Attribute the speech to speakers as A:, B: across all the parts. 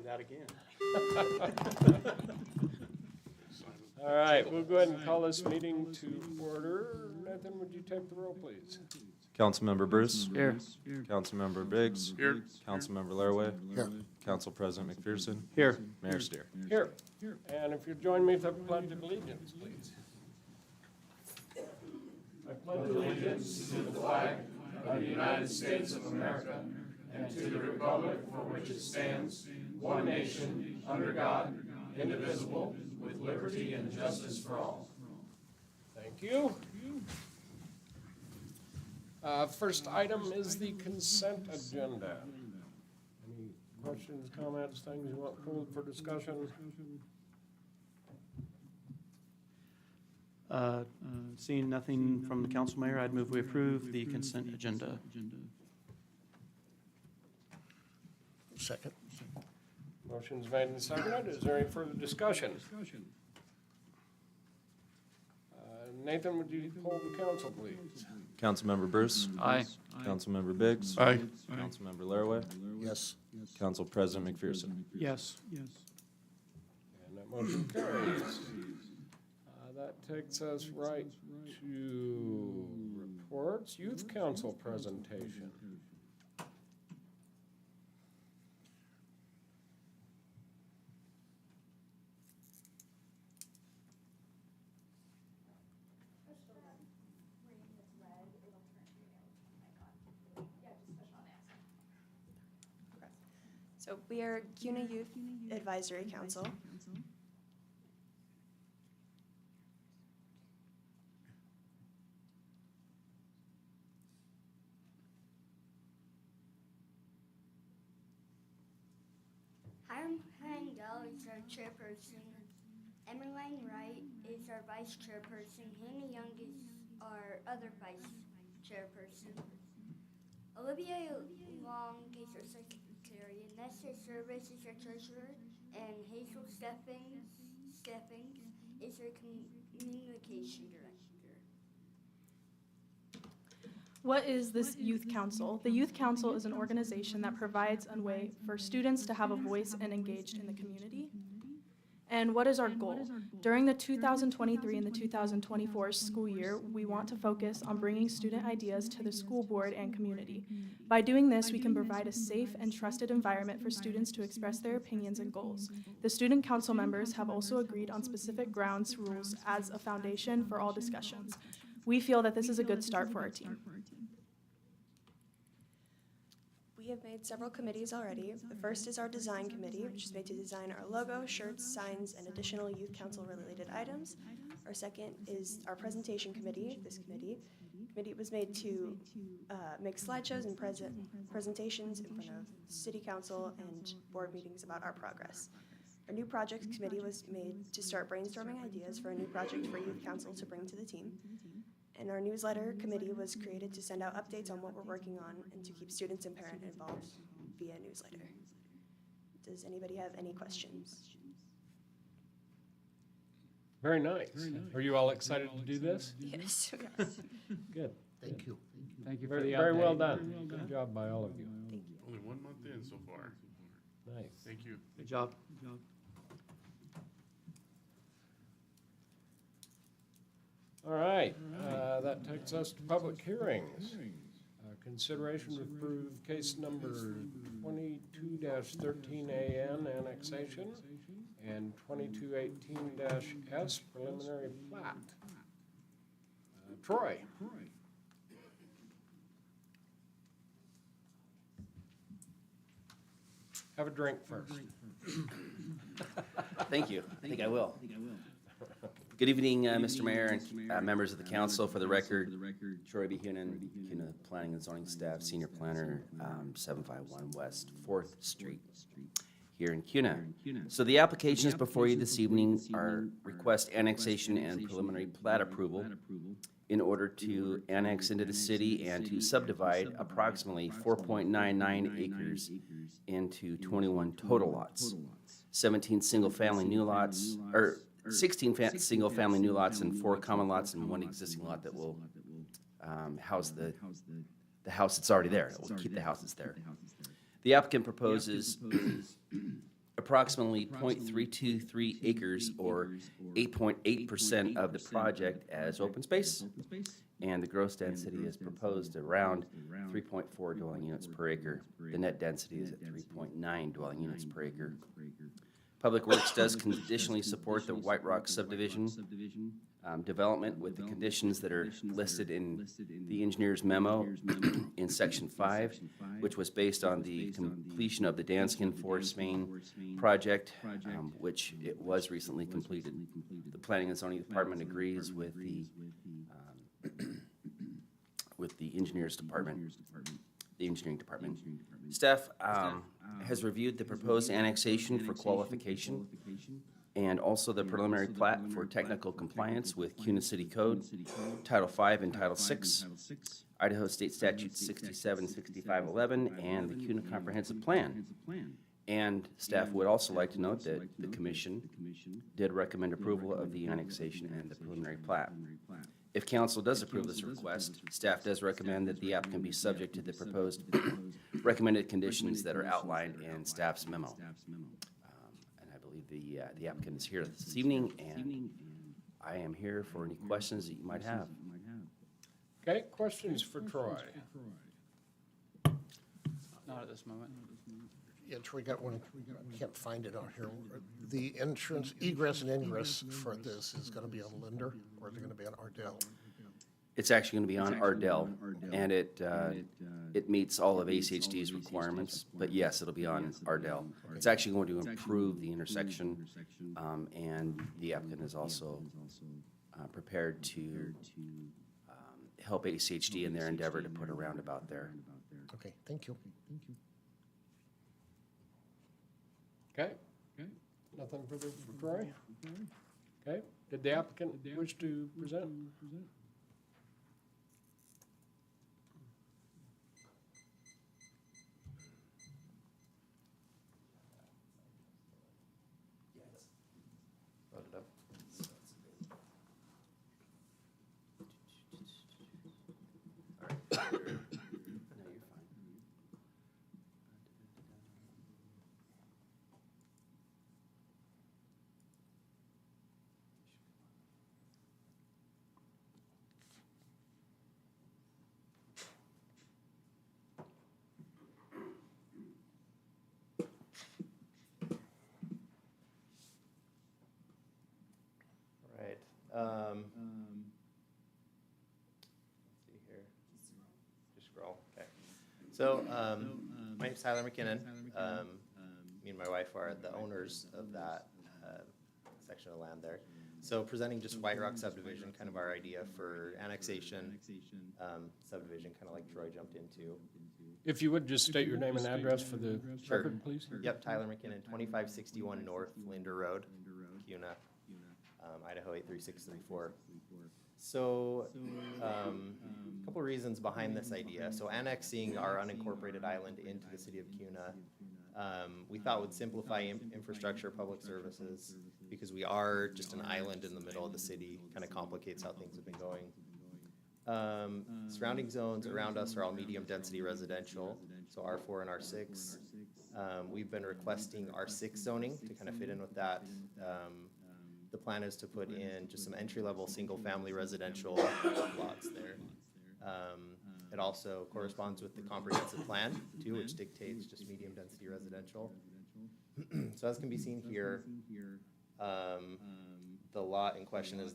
A: that again.
B: All right, we'll go ahead and call this meeting to order. Nathan, would you take the roll, please?
C: Councilmember Bruce.
A: Here.
C: Councilmember Biggs.
D: Here.
C: Councilmember Laraway.
D: Here.
C: Council President McPherson.
A: Here.
C: Mayor Steer.
B: Here. And if you'd join me with the pledge of allegiance, please. I pledge allegiance to the flag of the United States of America and to the republic for which it stands, one nation, under God, indivisible, with liberty and justice for all. Thank you. First item is the consent agenda. Any questions, comments, things you want pulled for discussion?
A: Seeing nothing from the council mayor, I'd move we approve the consent agenda.
D: Second.
B: Motion's made and seconded. Is there any further discussion? Nathan, would you poll the council, please?
C: Councilmember Bruce.
A: Aye.
C: Councilmember Biggs.
D: Aye.
C: Councilmember Laraway.
D: Yes.
C: Council President McPherson.
A: Yes.
B: And that motion carries. That takes us right to reports, youth council presentation.
E: So we are CUNA Youth Advisory Council.
F: Hiram Handel is our chairperson. Emmeline Wright is our vice chairperson. Hannah Young is our other vice chairperson. Olivia Long is our secretary. Nessa Service is our treasurer. And Hazel Steffens is our communication director.
G: What is this youth council? The youth council is an organization that provides a way for students to have a voice and engaged in the community. And what is our goal? During the 2023 and the 2024 school year, we want to focus on bringing student ideas to the school board and community. By doing this, we can provide a safe and trusted environment for students to express their opinions and goals. The student council members have also agreed on specific grounds rules as a foundation for all discussions. We feel that this is a good start for our team.
E: We have made several committees already. The first is our design committee, which is made to design our logo, shirts, signs, and additional youth council related items. Our second is our presentation committee. This committee was made to make slideshows and presentations in front of city council and board meetings about our progress. Our new projects committee was made to start brainstorming ideas for a new project for youth council to bring to the team. And our newsletter committee was created to send out updates on what we're working on and to keep students and parents involved via newsletter. Does anybody have any questions?
B: Very nice. Are you all excited to do this?
E: Yes.
B: Good.
D: Thank you.
A: Thank you for
B: Very,
A: the
B: very
A: update.
B: well done. Good job by all of you.
E: Thank you.
D: Only 1 month in so far.
B: Nice.
D: Thank you.
A: Good job.
B: All right, that takes us to public hearings. Consideration to approve case number 22-13AN annexation and 2218-S preliminary plat. Troy. Have a drink first.
H: Thank you. I think I will. Good evening, Mr. Mayor and members of the council. For the record, Troy B. Hoonan, CUNA Planning and Zoning Staff, Senior Planner, 751 West 4th Street, here in CUNA. So the applications before you this evening are request annexation and preliminary plat approval in order to annex into the city and to subdivide approximately 4.99 acres into 21 total lots. 17 single-family new lots, or 16 single-family new lots and 4 common lots and 1 existing lot that will house the house that's already there. It will keep the house that's there. The applicant proposes approximately 0.323 acres or 8.8% of the project as open space. And the gross density is proposed around 3.4 dwelling units per acre. The net density is at 3.9 dwelling units per acre. Public Works does conditionally support the White Rock subdivision development with the conditions that are listed in the engineer's memo in section 5, which was based on the completion of the Danskin Forest Main project, which it was recently completed. The Planning and Zoning Department agrees with the engineer's department, the engineering department. Staff has reviewed the proposed annexation for qualification and also the preliminary plat for technical compliance with CUNA City Code, Title V and Title VI, Idaho State Statute 676511, and the CUNA Comprehensive Plan. And staff would also like to note that the commission did recommend approval of the annexation and the preliminary plat. If council does approve this request, staff does recommend that the applicant be subject to the proposed recommended conditions that are outlined in staff's memo. And I believe the applicant is here this evening, and I am here for any questions that you might have.
B: Okay, questions for Troy?
A: Not at this moment.
D: Yeah, Troy got one, I can't find it on here. The entrance, egress and ingress for this is gonna be on Linder, or is it gonna be on Ardell?
H: It's actually going to be on Ardell, and it meets all of ACHD's requirements, but yes, it'll be on Ardell. It's actually going to improve the intersection, and the applicant is also prepared to help ACHD in their endeavor to put a roundabout there.
D: Okay, thank you.
B: Okay, nothing further for Troy? Okay, did the applicant wish to present?
I: Right. Let's see here. Just scroll. Okay. So, my name's Tyler McKinnon. Me and my wife are the owners of that section of land there. So, presenting just White Rock subdivision, kind of our idea for annexation, subdivision, kind of like Troy jumped into.
B: If you would just state your name and address for the
I: Sure.
B: record, please.
I: Yep, Tyler McKinnon, 2561 North Linder Road, CUNA, Idaho 83634. So, a couple reasons behind this idea. So annexing our unincorporated island into the city of CUNA, we thought would simplify infrastructure, public services, because we are just an island in the middle of the city, kind of complicates how things have been going. Surrounding zones around us are all medium-density residential, so R4 and R6. We've been requesting R6 zoning to kind of fit in with that. The plan is to put in just some entry-level, single-family residential lots there. It also corresponds with the comprehensive plan, too, which dictates just medium-density residential. So as can be seen here, the lot in question is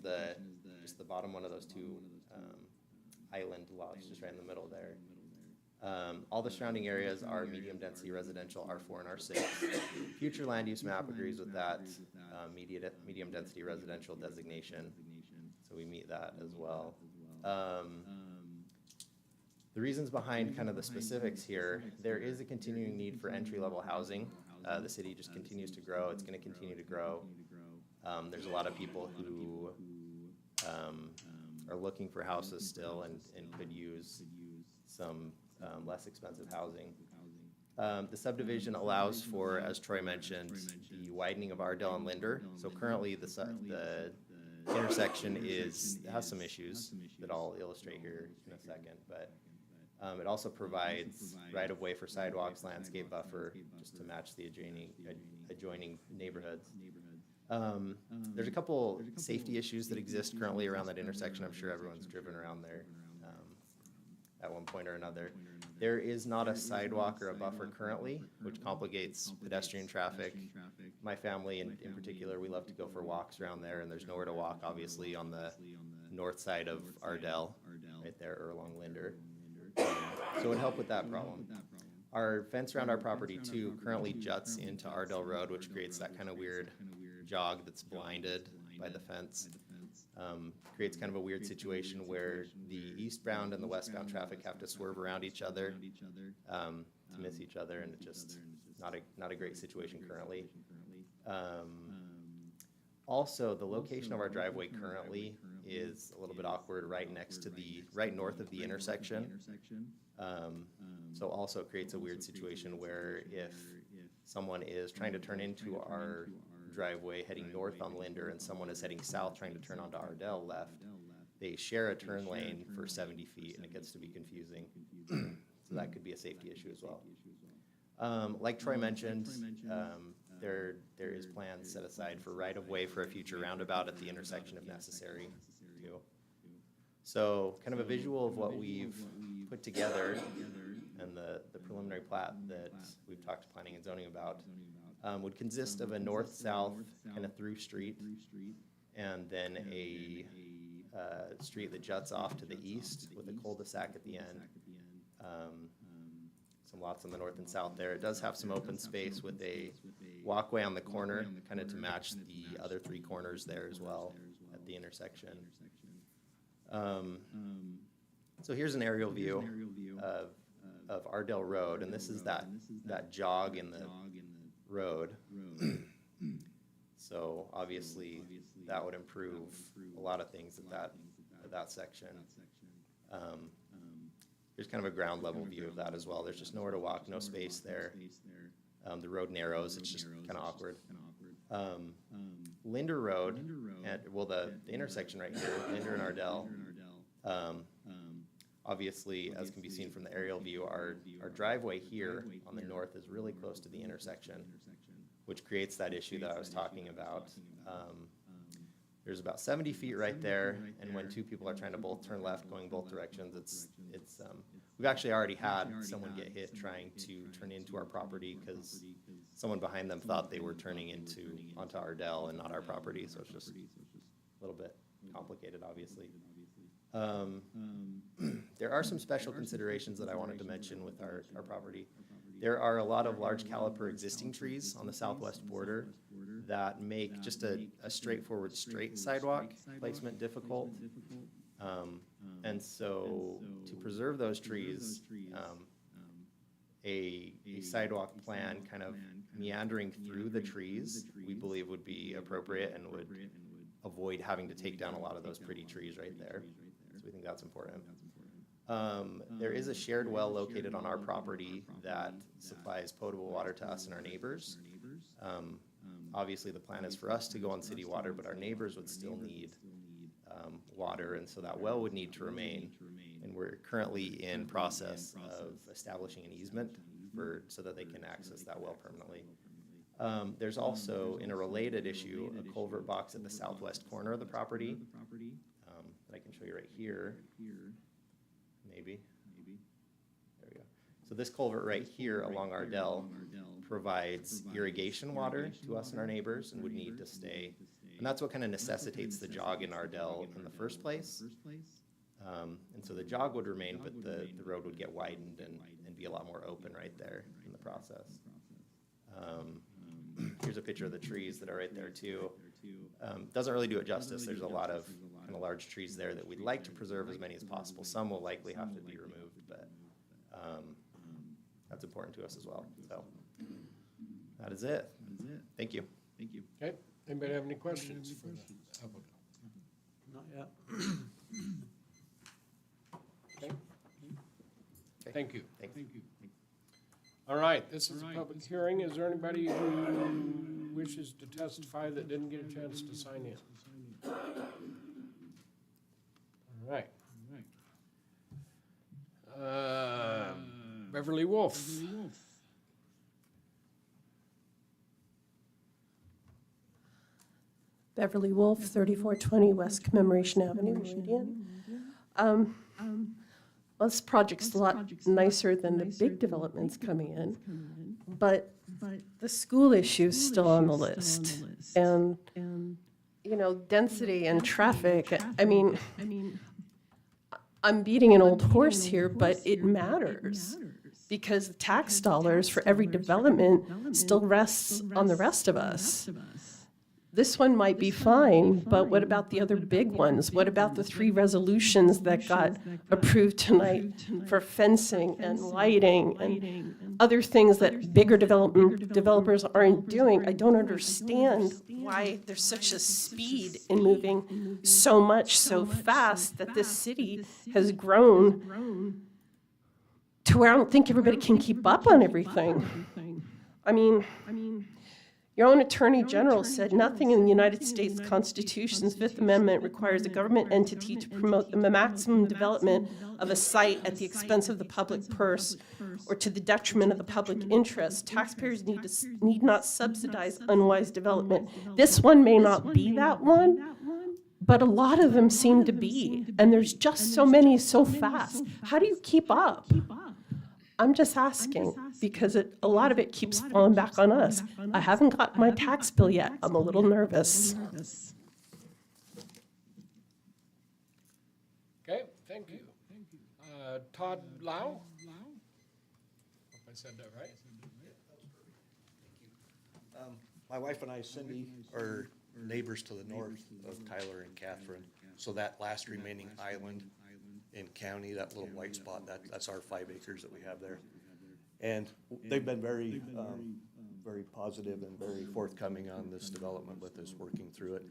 I: just the bottom one of those two island lots, just right in the middle there. All the surrounding areas are medium-density residential, R4 and R6. Future land use map agrees with that medium-density residential designation, so we meet that as well. The reasons behind kind of the specifics here, there is a continuing need for entry-level housing. The city just continues to grow. It's going to continue to grow. There's a lot of people who are looking for houses still and could use some less expensive housing. The subdivision allows for, as Troy mentioned, the widening of Ardell and Linder. So currently the intersection has some issues that I'll illustrate here in a second, but It also provides right-of-way for sidewalks, landscape buffer, just to match the adjoining neighborhoods. There's a couple safety issues that exist currently around that intersection. I'm sure everyone's driven around there at one point or another. There is not a sidewalk or a buffer currently, which complicates pedestrian traffic. My family in particular, we love to go for walks around there, and there's nowhere to walk, obviously, on the north side of Ardell, right there, or along Linder. So it would help with that problem. Our fence around our property too currently juts into Ardell Road, which creates that kind of weird jog that's blinded by the fence. Creates kind of a weird situation where the eastbound and the westbound traffic have to swerve around each other to miss each other, and it just not a great situation currently. Also, the location of our driveway currently is a little bit awkward, right north of the intersection. So also it creates a weird situation where if someone is trying to turn into our driveway heading north on Linder and someone is heading south trying to turn onto Ardell left, they share a turn lane for 70 feet, and it gets to be confusing. So that could be a safety issue as well. Like Troy mentioned, there is plans set aside for right-of-way for a future roundabout at the intersection if necessary, too. So kind of a visual of what we've put together and the preliminary plat that we've talked to planning and zoning about would consist of a north-south kind of through street, and then a street that juts off to the east with a cul-de-sac at the end. Some lots on the north and south there. It does have some open space with a walkway on the corner, kind of to match the other three corners there as well at the intersection. So here's an aerial view of Ardell Road, and this is that jog in the road. So obviously that would improve a lot of things at that section. There's kind of a ground level view of that as well. There's just nowhere to walk, no space there. The road narrows, it's just kind of awkward. Linder Road, the intersection right here, Linder and Ardell, obviously, as can be seen from the aerial view, our driveway here on the north is really close to the intersection, which creates that issue that I was talking about. There's about 70 feet right there, and when two people are trying to both turn left going both directions, we've actually already had someone get hit trying to turn into our property because someone behind them thought they were turning onto Ardell and not our property, so it's just a little bit complicated, obviously. There are some special considerations that I wanted to mention with our property. There are a lot of large caliper existing trees on the southwest border that make just a straightforward straight sidewalk placement difficult. And so to preserve those trees, a sidewalk plan kind of meandering through the trees, we believe would be appropriate and would avoid having to take down a lot of those pretty trees right there. So we think that's important. There is a shared well located on our property that supplies potable water to us and our neighbors. Obviously, the plan is for us to go on city water, but our neighbors would still need water, and so that well would need to remain. And we're currently in process of establishing an easement so that they can access that well permanently. There's also, in a related issue, a culvert box at the southwest corner of the property that I can show you right here. Maybe. There we go. So this culvert right here along Ardell provides irrigation water to us and our neighbors and would need to stay. And that's what kind of necessitates the jog in Ardell in the first place. And so the jog would remain, but the road would get widened and be a lot more open right there in the process. Here's a picture of the trees that are right there too. Doesn't really do it justice. There's a lot of kind of large trees there that we'd like to preserve as many as possible. Some will likely have to be removed, but that's important to us as well. So that is it. Thank you.
B: Okay, anybody have any questions for the applicant?
A: Not yet.
B: Okay. Thank you.
I: Thanks.
B: All right, this is a public hearing. Is there anybody who wishes to testify that didn't get a chance to sign in? All right. Beverly Wolf.
J: Beverly Wolf, 3420 West Commemoration Avenue, Meridian. Well, this project's a lot nicer than the big developments coming in, but the school issue's still on the list. And, you know, density and traffic, I mean, I'm beating an old horse here, but it matters. Because the tax dollars for every development still rests on the rest of us. This one might be fine, but what about the other big ones? What about the 3 resolutions that got approved tonight for fencing and lighting and other things that bigger developers aren't doing? I don't understand why there's such a speed in moving so much so fast that this city has grown to where I don't think everybody can keep up on everything. I mean, your own Attorney General said nothing in the United States Constitution's Fifth Amendment requires a government entity to promote the maximum development of a site at the expense of the public purse or to the detriment of the public interest. Taxpayers need not subsidize unwise development. This one may not be that one, but a lot of them seem to be, and there's just so many so fast. How do you keep up? I'm just asking, because a lot of it keeps falling back on us. I haven't got my tax bill yet. I'm a little nervous.
B: Okay, thank you. Todd Lau? Hope I said that right.
K: My wife and I, Cindy, are neighbors to the north of Tyler and Catherine. So that last remaining island in county, that little white spot, that's our 5 acres that we have there. And they've been very, very positive and very forthcoming on this development with us, working through it.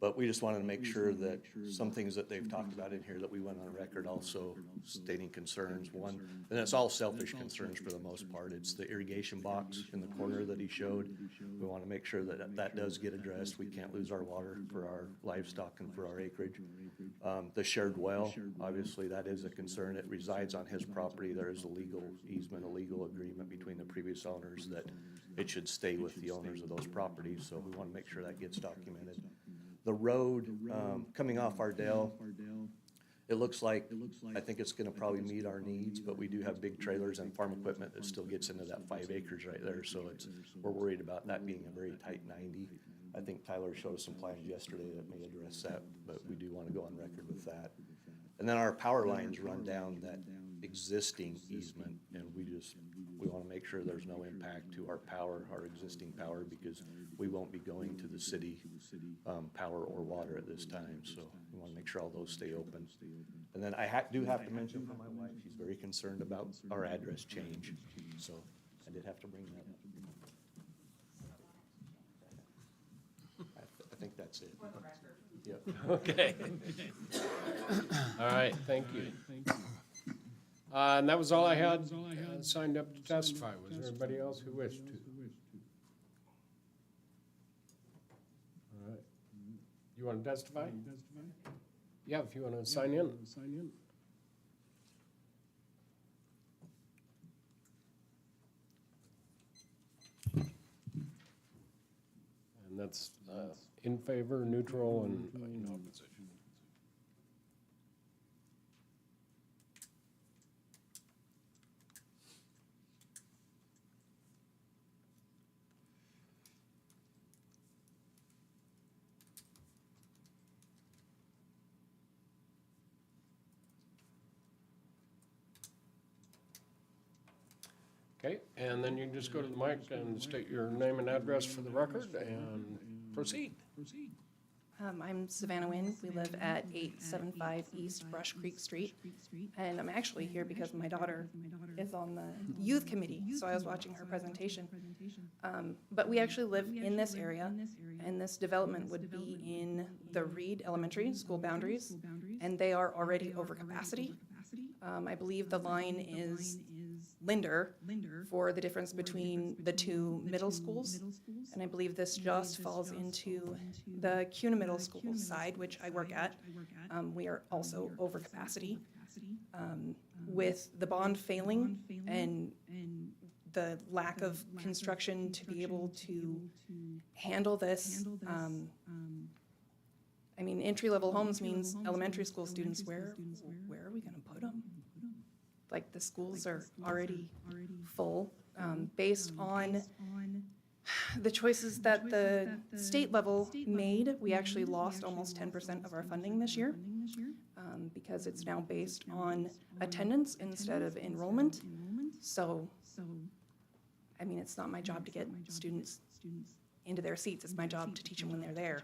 K: But we just wanted to make sure that some things that they've talked about in here that we went on record also stating concerns. One, and it's all selfish concerns for the most part. It's the irrigation box in the corner that he showed. We want to make sure that that does get addressed. We can't lose our water for our livestock and for our acreage. The shared well, obviously that is a concern. It resides on his property. There is a legal easement, a legal agreement between the previous owners that it should stay with the owners of those properties. So we want to make sure that gets documented. The road coming off Ardell, it looks like, I think it's going to probably meet our needs, but we do have big trailers and farm equipment that still gets into that 5 acres right there. So we're worried about that being a very tight 90. I think Tyler showed us some plans yesterday that may address that, but we do want to go on record with that. And then our power lines run down that existing easement, and we want to make sure there's no impact to our power, our existing power, because we won't be going to the city power or water at this time. So we want to make sure all those stay open. And then I do have to mention for my wife, she's very concerned about our address change. So I did have to bring that up. I think that's it. Yep.
B: Okay. All right, thank you. And that was all I had signed up to testify. Was there anybody else who wished to? All right. You want to testify? Yeah, if you want to sign in. And that's in favor, neutral, and in opposition. Okay, and then you can just go to the mic and state your name and address for the record and proceed.
L: I'm Savannah Wynn. We live at 875 East Brush Creek Street. And I'm actually here because my daughter is on the youth committee, so I was watching her presentation. But we actually live in this area, and this development would be in the Reed Elementary school boundaries, and they are already over capacity. I believe the line is Linder for the difference between the 2 middle schools. And I believe this just falls into the CUNA Middle School side, which I work at. We are also over capacity. with the bond failing and the lack of construction to be able to handle this, I mean, entry-level homes means elementary school students, where are we gonna put them? Like, the schools are already full, based on the choices that the state level made. We actually lost almost 10% of our funding this year, because it's now based on attendance instead of enrollment. So, I mean, it's not my job to get students into their seats, it's my job to teach them when they're there.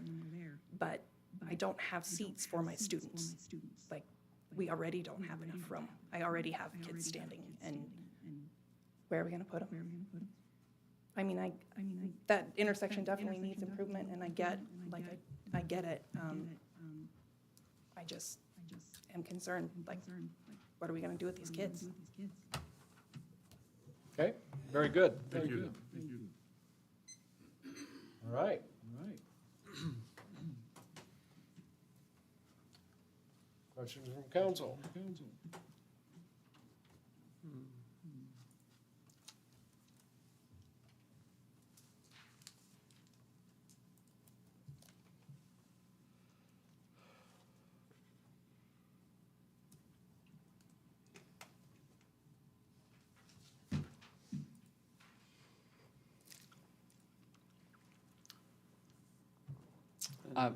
L: But I don't have seats for my students. Like, we already don't have enough room. I already have kids standing, and where are we gonna put them? I mean, that intersection definitely needs improvement, and I get it. I just am concerned, like, what are we gonna do with these kids?
B: Okay, very good. Thank you. All right. Questions from council?
M: I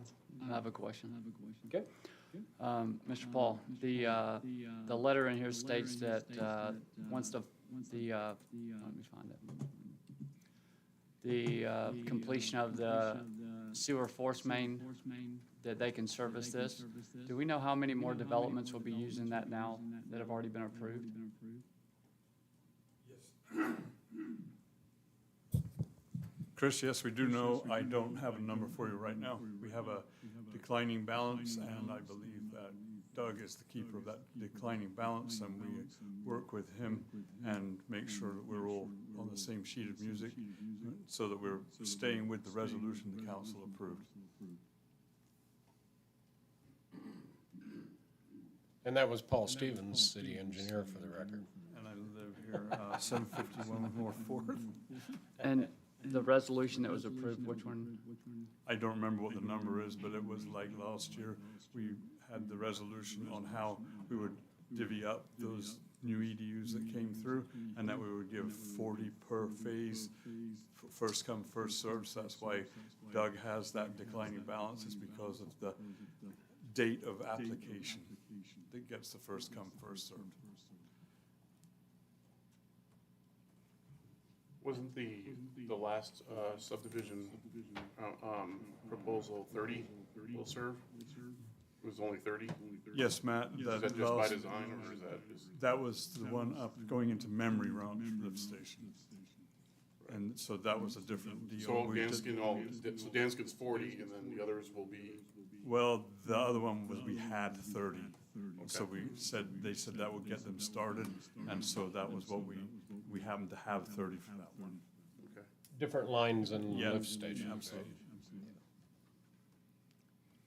M: have a question.
B: Okay.
M: Mr. Paul, the letter in here states that once let me find it. The completion of the sewer force main, that they can service this. Do we know how many more developments will be using that now that have already been approved?
N: Chris, yes, we do know. I don't have a number for you right now. We have a declining balance, and I believe that Doug is the keeper of that declining balance, and we work with him and make sure that we're all on the same sheet of music so that we're staying with the resolution the council approved.
B: And that was Paul Stevens, city engineer, for the record.
N: And I live here, 751 North Fourth.
M: And the resolution that was approved, which one?
N: I don't remember what the number is, but it was like last year, we had the resolution on how we would divvy up those new EDUs that came through, and that we would give 40 per phase, first come, first served. So that's why Doug has that declining balance, is because of the date of application that gets the first come, first served.
O: Wasn't the last subdivision proposal 30 will serve? It was only 30?
N: Yes, Matt.
O: Is that just by design, or is that just?
N: That was the one up going into Memory Round lift station. And so that was a different deal.
O: So Danskin's 40, and then the others will be?
N: Well, the other one was we had 30. So they said that would get them started, and so that was what we happened to have 30 for that one.
O: Okay.
B: Different lines and
N: Yeah,
B: lift station.
N: absolutely.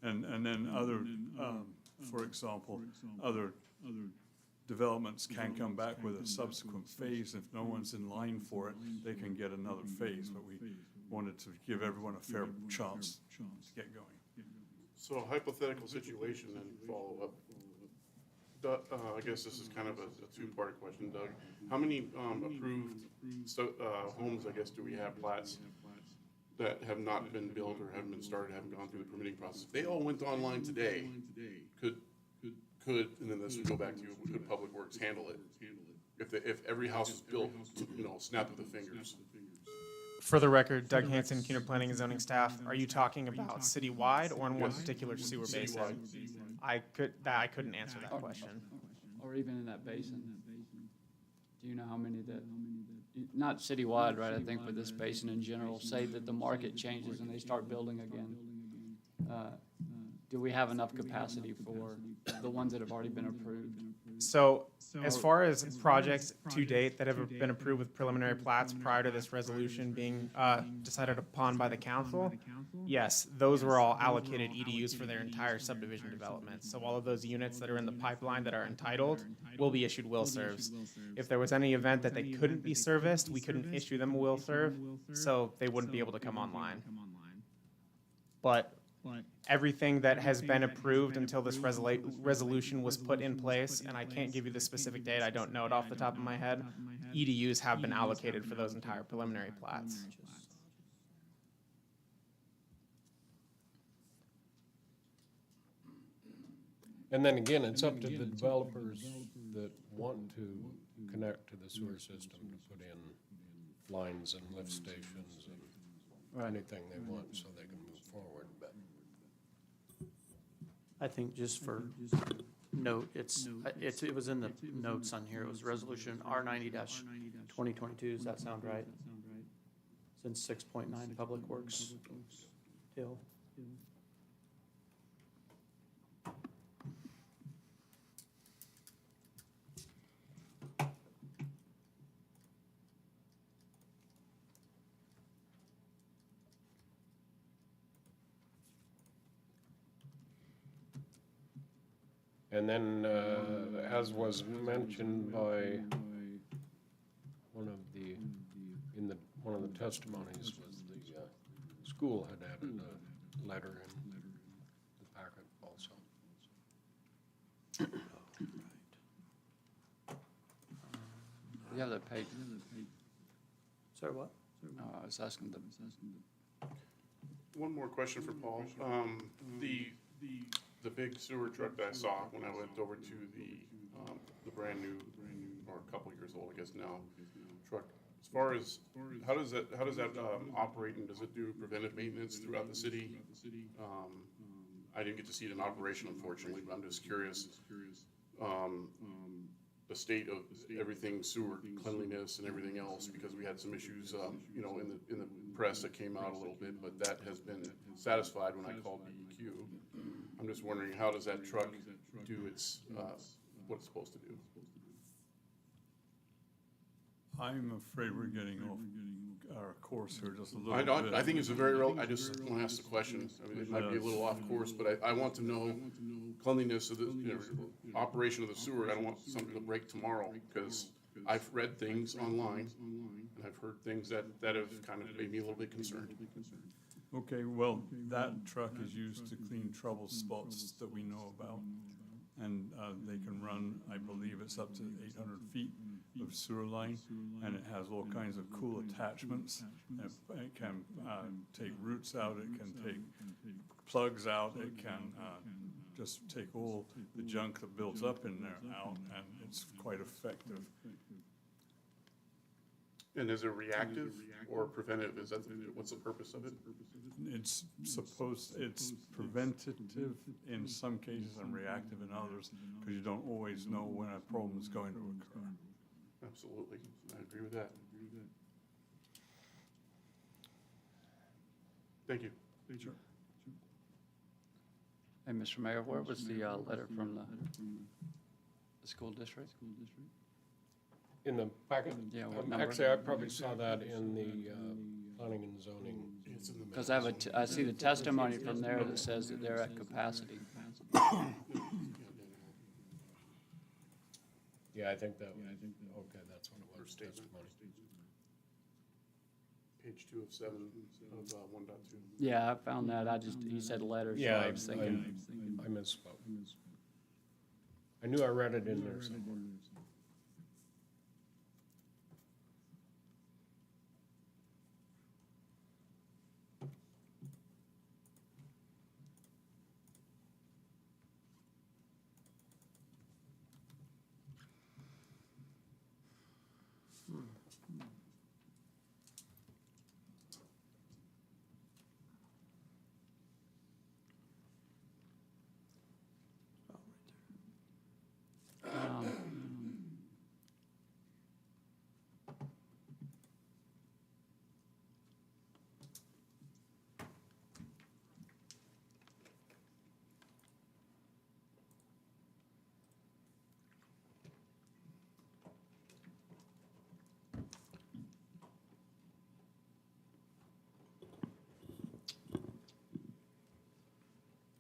N: And then other, for example, other developments can come back with a subsequent phase. If no one's in line for it, they can get another phase, but we wanted to give everyone a fair chance to get going.
O: So a hypothetical situation, then follow up. I guess this is kind of a two-part question, Doug. How many approved homes, I guess, do we have, plats, that have not been built or haven't been started, haven't gone through the permitting process? If they all went online today, could, and then this would go back to you, could Public Works handle it? If every house was built, snap of the fingers?
P: For the record, Doug Hanson, CUNA Planning and Zoning staff, are you talking about citywide or in one particular sewer basin?
O: Citywide.
P: I couldn't answer that question.
M: Or even in that basin? Do you know how many that, not citywide, right, I think with this basin in general, say that the market changes and they start building again. Do we have enough capacity for the ones that have already been approved?
P: So as far as projects to date that have been approved with preliminary plats prior to this resolution being decided upon by the council, Yes, those were all allocated EDUs for their entire subdivision development. So all of those units that are in the pipeline that are entitled will be issued will serves. If there was any event that they couldn't be serviced, we couldn't issue them a will serve, so they wouldn't be able to come online. But everything that has been approved until this resolution was put in place, and I can't give you the specific date, I don't know it off the top of my head, EDUs have been allocated for those entire preliminary plats.
B: And then again, it's up to the developers that want to connect to the sewer system to put in lines and lift stations and anything they want so they can move forward, but.
A: I think just for note, it was in the notes on here. It was resolution R90-2022. Does that sound right? It's in 6.9 Public Works. Hill.
B: And then, as was mentioned by one of the, one of the testimonies was the school had added a letter in the packet also.
M: You have that page.
A: Sorry, what?
M: I was asking the.
O: One more question for Paul. The big sewer truck that I saw when I went over to the brand new, or a couple years old, I guess now, truck. As far as, how does that operate, and does it do preventive maintenance throughout the city? I didn't get to see it in operation, unfortunately, but I'm just curious. The state of everything, sewer cleanliness and everything else, because we had some issues, you know, in the press that came out a little bit, but that has been satisfied when I called DEQ. I'm just wondering, how does that truck do its, what it's supposed to do?
N: I'm afraid we're getting off our course here just a little
O: I
N: bit.
O: know, I think it's a very I just want to ask the question. I mean, it might be a little off course, but I want to know cleanliness of the, you know, operation of the sewer. I don't want something to break tomorrow, because I've read things online, and I've heard things that have kind of made me a little bit concerned.
N: Okay, well, that truck is used to clean trouble spots that we know about. And they can run, I believe it's up to 800 feet of sewer line, and it has all kinds of cool attachments. It can take roots out, it can take plugs out, it can just take all the junk that builds up in there out, and it's quite effective.
O: And is it reactive or preventive? Is that, what's the purpose of it?
N: It's preventative in some cases and reactive in others, because you don't always know when a problem is going to occur.
O: Absolutely, I agree with that. Thank you.
N: Sure.
M: Hey, Mr. Mayor, where was the letter from the school district?
B: In the packet?
M: Yeah, what number?
B: Actually, I probably saw that in the planning and zoning.
M: Because I see the testimony from there that says that they're at capacity.
B: Yeah, I think that, okay, that's what it was, testimony.
O: Page 2 of 7 of 1.2.
M: Yeah, I found that. He said letter, so
B: Yeah,
M: I was thinking.
B: I misspoke. I knew I read it in there somewhere.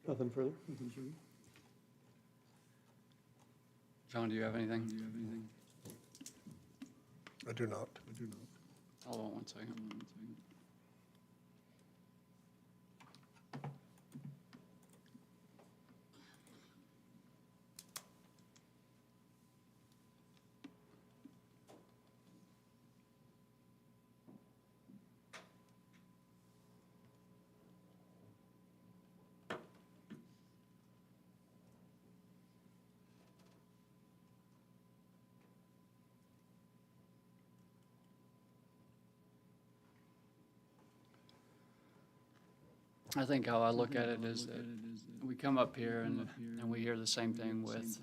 A: Nothing further?
M: John, do you have anything?
D: I do not.
M: Hold on one second. I think how I look at it is that we come up here and we hear the same thing with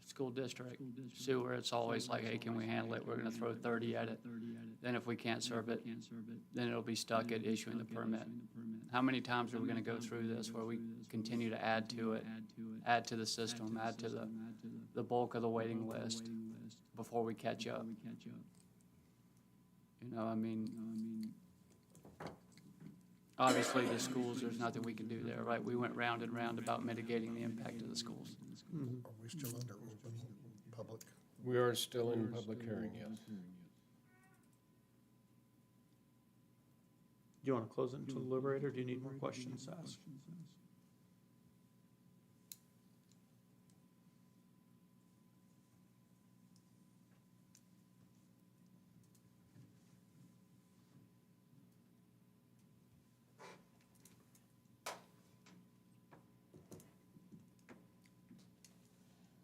M: school district sewer. It's always like, hey, can we handle it? We're gonna throw 30 at it. Then if we can't serve it, then it'll be stuck at issuing the permit. How many times are we gonna go through this where we continue to add to it, add to the system, add to the bulk of the waiting list before we catch up? You know, I mean, obviously, the schools, there's nothing we can do there, right? We went round and round about mitigating the impact of the schools.
D: Are we still under open public?
B: We are still in public hearing, yes.
A: Do you want to close it until deliberate, or do you need more questions asked?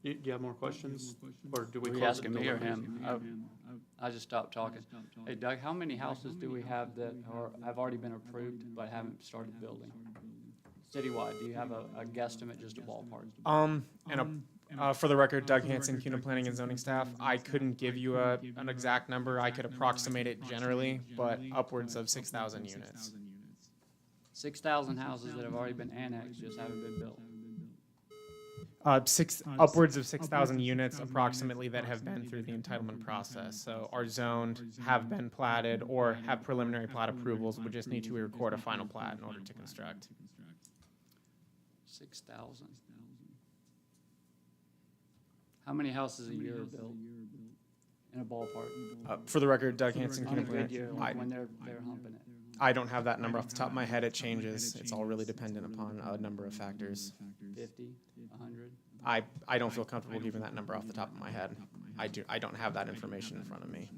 A: Do you have more questions, or do we
M: Were you
A: close it?
M: asking me or
A: deliberate?
M: him? I just stopped talking. Hey Doug, how many houses do we have that have already been approved but haven't started building? Citywide, do you have a guesstimate, just a ballpark?
P: For the record, Doug Hanson, CUNA Planning and Zoning Staff. I couldn't give you an exact number. I could approximate it generally, but upwards of 6,000 units.
M: 6,000 houses that have already been annexed, just haven't been built.
P: Upwards of 6,000 units approximately that have been through the entitlement process. So are zoned, have been platted, or have preliminary plat approvals, would just need to record a final plat in order to construct.
M: 6,000. How many houses a year are built in a ballpark?
P: For the record, Doug Hanson,
M: On a
P: CUNA
M: good year,
P: Planning.
M: when they're humping it.
P: I don't have that number off the top of my head. It changes. It's all really dependent upon a number of factors.
M: 50, 100?
P: I don't feel comfortable giving that number off the top of my head. I don't have that information in front of me.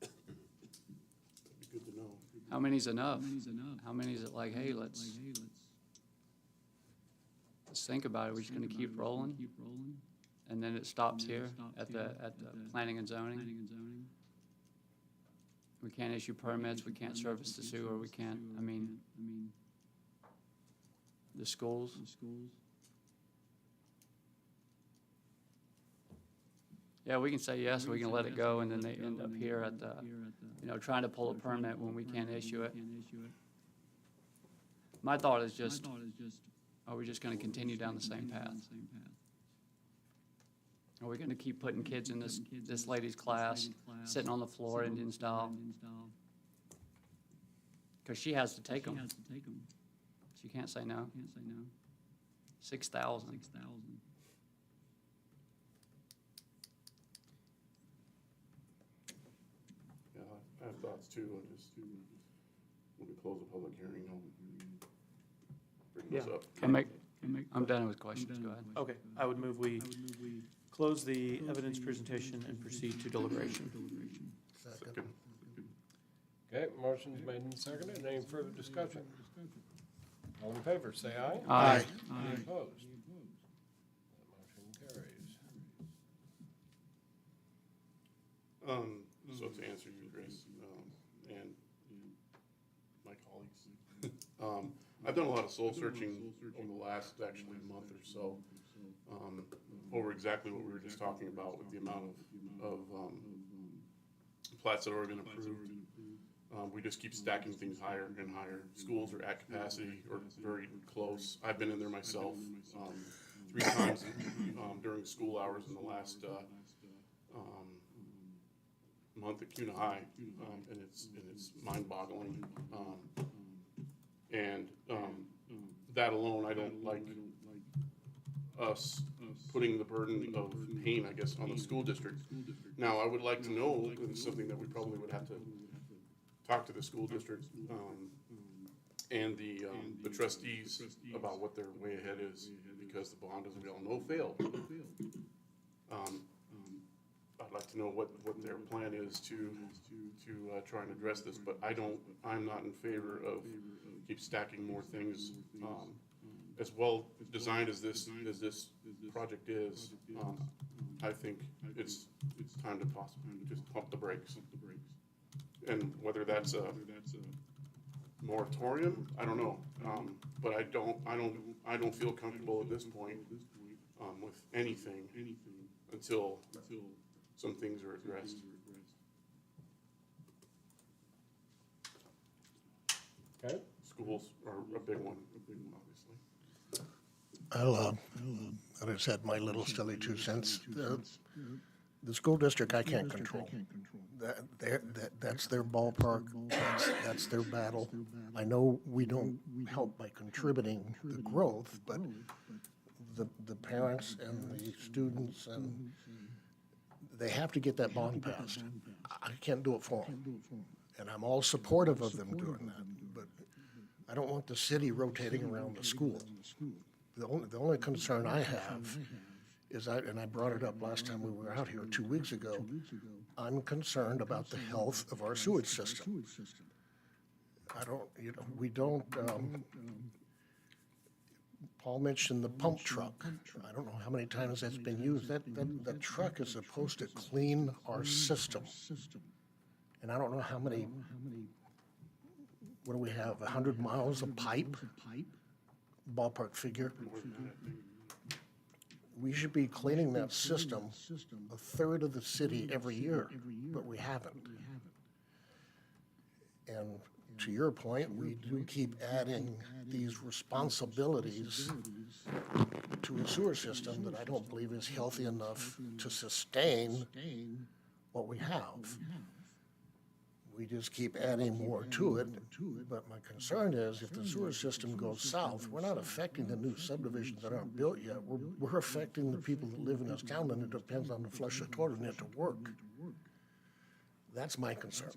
O: Be good to know.
M: How many's enough? How many is it like, hey, let's think about it. We're just gonna keep rolling? And then it stops here at the planning and zoning? We can't issue permits, we can't service the sewer, we can't, I mean, the schools? Yeah, we can say yes, we can let it go, and then they end up here at the, you know, trying to pull a permit when we can't issue it. My thought is just, are we just gonna continue down the same path? Are we gonna keep putting kids in this lady's class, sitting on the floor Indian style? Because she has to take them. She can't say no. 6,000.
O: Yeah, I have thoughts too. I just, when we close the public hearing, I'll bring this up.
M: I'm done with questions, go ahead.
A: Okay, I would move we close the evidence presentation and proceed to deliberation.
D: Second.
B: Okay, motion's made and seconded. Any further discussion? All in favor, say aye.
M: Aye.
B: Any opposed? That motion carries.
O: So to answer you, Grace, and my colleagues, I've done a lot of soul searching over the last actually month or so, over exactly what we were just talking about with the amount of plats that are been approved. We just keep stacking things higher and higher. Schools are at capacity or very close. I've been in there myself 3 times during school hours in the last month at CUNA High, and it's mind-boggling. That alone, I don't like us putting the burden of pain, I guess, on the school district. Now, I would like to know, and it's something that we probably would have to talk to the school district, and the trustees about what their way ahead is, because the bond, as we all know, failed. I'd like to know what their plan is to try and address this, but I'm not in favor of keep stacking more things. As well designed as this project is, I think it's time to possibly just pump the brakes. And whether that's a moratorium, I don't know, but I don't feel comfortable at this point with anything until some things are addressed.
D: Okay.
O: Schools are a big one, obviously.
D: I'll just add my little silly 2 cents. The school district I can't control. That's their ballpark, that's their battle. I know we don't help by contributing the growth, but the parents and the students, and they have to get that bond passed. I can't do it for them. And I'm all supportive of them doing that, but I don't want the city rotating around the school. The only concern I have is, and I brought it up last time we were out here 2 weeks ago, I'm concerned about the health of our sewage system. Paul mentioned the pump truck. I don't know how many times that's been used. That truck is supposed to clean our system. And I don't know how many, what do we have, 100 miles of pipe? Ballpark figure. We should be cleaning that system a third of the city every year, but we haven't. And to your point, we do keep adding these responsibilities to a sewer system that I don't believe is healthy enough to sustain what we have. We just keep adding more to it, but my concern is if the sewer system goes south, we're not affecting the new subdivisions that aren't built yet. We're affecting the people that live in this town, and it depends on the flush of toilet to work. That's my concern.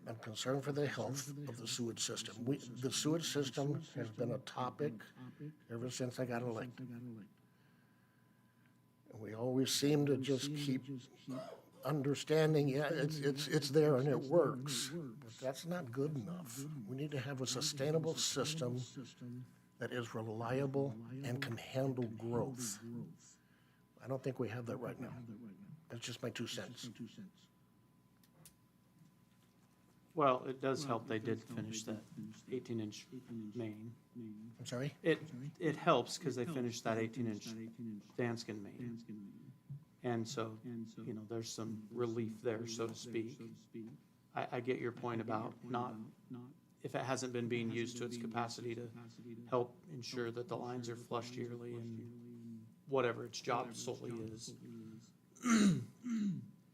D: I'm concerned for the health of the sewage system. The sewage system has been a topic ever since I got elected. And we always seem to just keep understanding, yeah, it's there and it works, but that's not good enough. We need to have a sustainable system that is reliable and can handle growth. I don't think we have that right now. That's just my 2 cents.
A: Well, it does help they did finish that 18-inch main.
D: I'm sorry?
A: It helps because they finished that 18-inch Danskin main. And so, you know, there's some relief there, so to speak. I get your point about not, if it hasn't been being used to its capacity to help ensure that the lines are flushed yearly and whatever its job solely is.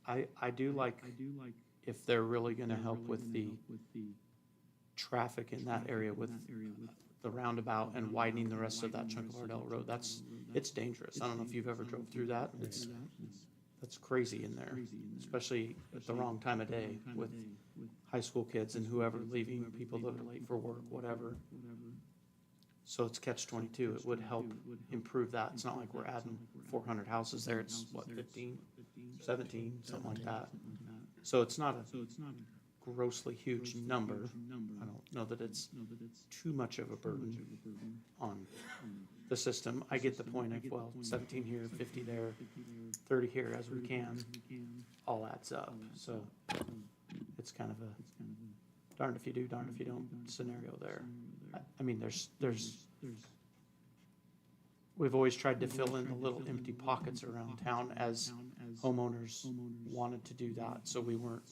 A: I do like if they're really gonna help with the traffic in that area with the roundabout and widening the rest of that chunk of Ardell Road. It's dangerous. I don't know if you've ever drove through that. That's crazy in there, especially at the wrong time of day with high school kids and whoever leaving, people that are late for work, whatever. So it's catch-22. It would help improve that. It's not like we're adding 400 houses there. It's what, 15, 17, something like that. So it's not a grossly huge number. I don't know that it's too much of a burden on the system. I get the point of, well, 17 here, 50 there, 30 here as we can, all adds up. So it's kind of a darned if you do, darned if you don't scenario there. I mean, we've always tried to fill in the little empty pockets around town as homeowners wanted to do that. So we weren't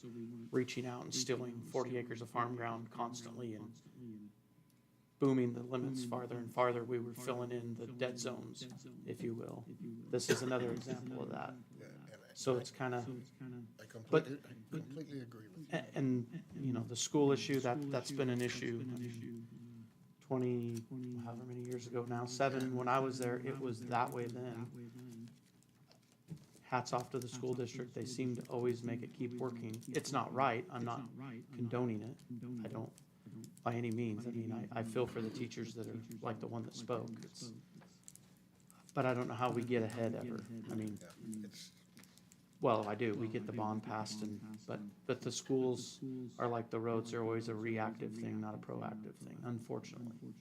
A: reaching out and stealing 40 acres of farm ground constantly and booming the limits farther and farther. We were filling in the dead zones, if you will. This is another example of that. So it's kind of,
D: I completely agree with you.
A: and, you know, the school issue, that's been an issue. I mean, 20, however many years ago now, 7, when I was there, it was that way then. Hats off to the school district, they seem to always make it keep working. It's not right, I'm not condoning it, I don't, by any means. I mean, I feel for the teachers that are like the one that spoke. But I don't know how we get ahead ever. I mean, well, I do, we get the bond passed but the schools are like the roads, they're always a reactive thing, not a proactive thing, unfortunately.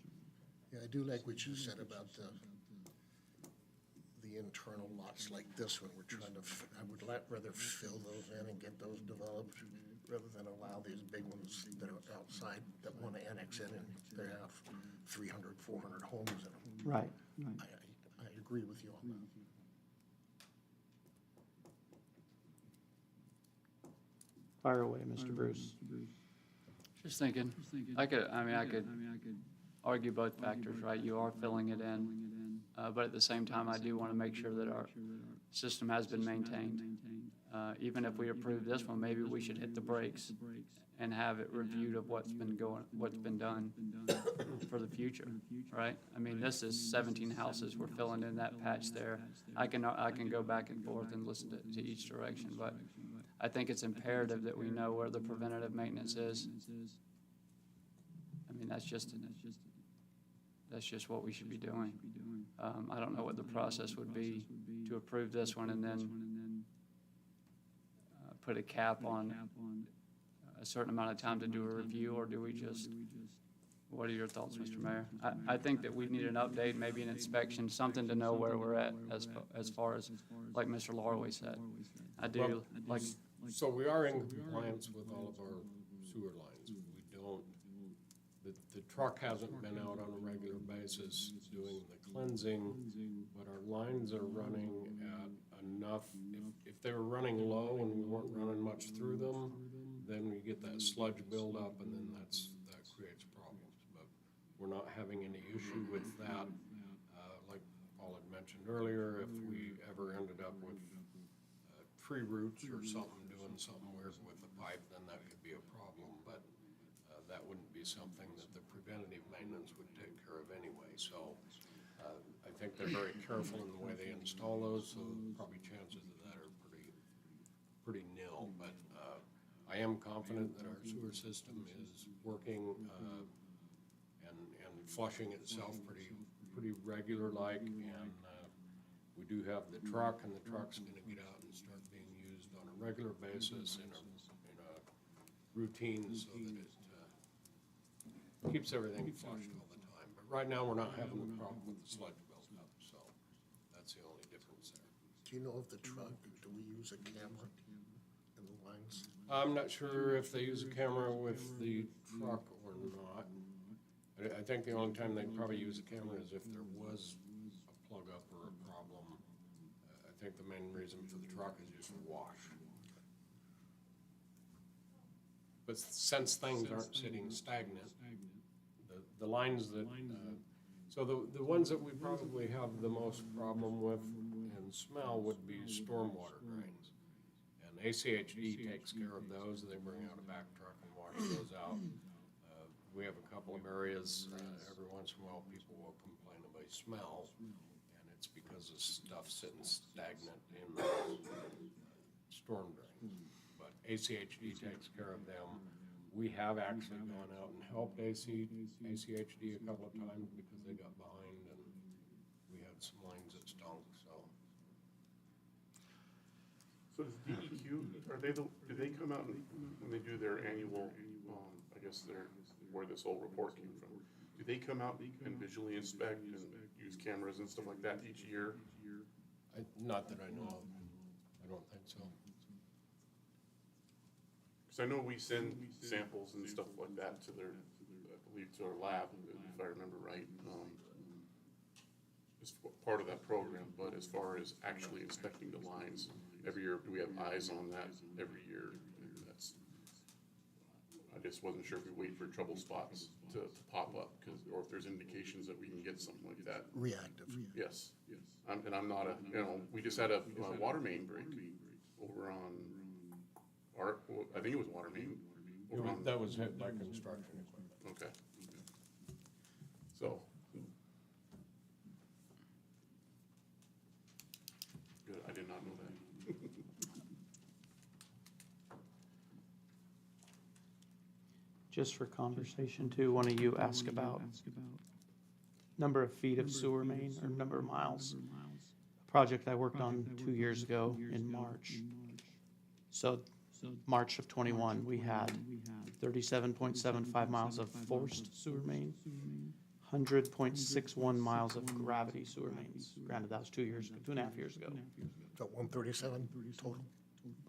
D: Yeah, I do like what you said about the internal lots like this one. We're trying to, I would rather fill those in and get those developed rather than allow these big ones that are outside that want to annex in and they have 300, 400 homes in them.
A: Right.
D: I agree with you on that.
A: Fire away, Mr. Bruce.
M: Just thinking, I could argue both factors, right? You are filling it in, but at the same time, I do want to make sure that our system has been maintained. Even if we approve this one, maybe we should hit the brakes and have it reviewed of what's been done for the future, right? I mean, this is 17 houses, we're filling in that patch there. I can go back and forth and listen to each direction, but I think it's imperative that we know where the preventative maintenance is. I mean, that's just what we should be doing. I don't know what the process would be to approve this one and then put a cap on a certain amount of time to do a review, or do we just, what are your thoughts, Mr. Mayor? I think that we need an update, maybe an inspection, something to know where we're at as far as, like Mr. Larway said. I do, like.
B: So we are in compliance with all of our sewer lines. We don't, the truck hasn't been out on a regular basis doing the cleansing, but our lines are running at enough. If they were running low and we weren't running much through them, then we get that sludge buildup, and then that creates problems. But we're not having any issue with that. Like Paul had mentioned earlier, if we ever ended up with tree roots or something, doing something weird with the pipe, then that could be a problem. But that wouldn't be something that the preventative maintenance would take care of anyway. So I think they're very careful in the way they install those, so probably chances of that are pretty nil. But I am confident that our sewer system is working and flushing itself pretty regular-like, and we do have the truck, and the truck's going to get out and start being used on a regular basis in a routine so that it keeps everything flushed all the time. But right now, we're not having the problem with the sludge buildup, so that's the only difference there.
D: Do you know if the truck, do we use a camera in the lines?
B: I'm not sure if they use a camera with the truck or not. I think the only time they'd probably use a camera is if there was a plug up or a problem. I think the main reason for the truck is just wash. But since things aren't sitting stagnant, the lines that, so the ones that we probably have the most problem with and smell would be stormwater drains. And ACHD takes care of those. They bring out a back truck and wash those out. We have a couple of areas, every once in a while people will complain of a smell, and it's because of stuff sitting stagnant in the storm drains. But ACHD takes care of them. We have actually gone out and helped ACHD a couple of times because they got behind and we had some lines that stunk, so.
O: So does DEQ, do they come out and, when they do their annual, I guess where this whole report came from, do they come out and visually inspect and use cameras and stuff like that each year?
B: Not that I know of. I don't think so.
O: Because I know we send samples and stuff like that to their, I believe to our lab, if I remember right, as part of that program. But as far as actually inspecting the lines, every year, do we have eyes on that every year? I just wasn't sure if we wait for trouble spots to pop up, or if there's indications that we can get something like that.
D: Reactive.
O: Yes. And I'm not we just had a water main break over on I think it was water main. over on-
B: That was hit by construction equipment.
O: Okay. So. Good, I did not know that.
A: Just for conversation too, one of you asked about number of feet of sewer main or number of miles. A project I worked on 2 years ago in March. So March of '21, we had 37.75 miles of forced sewer main, 100.61 miles of gravity sewer mains. Granted, that was 2 years, 2.5 years ago.
D: So 137 total?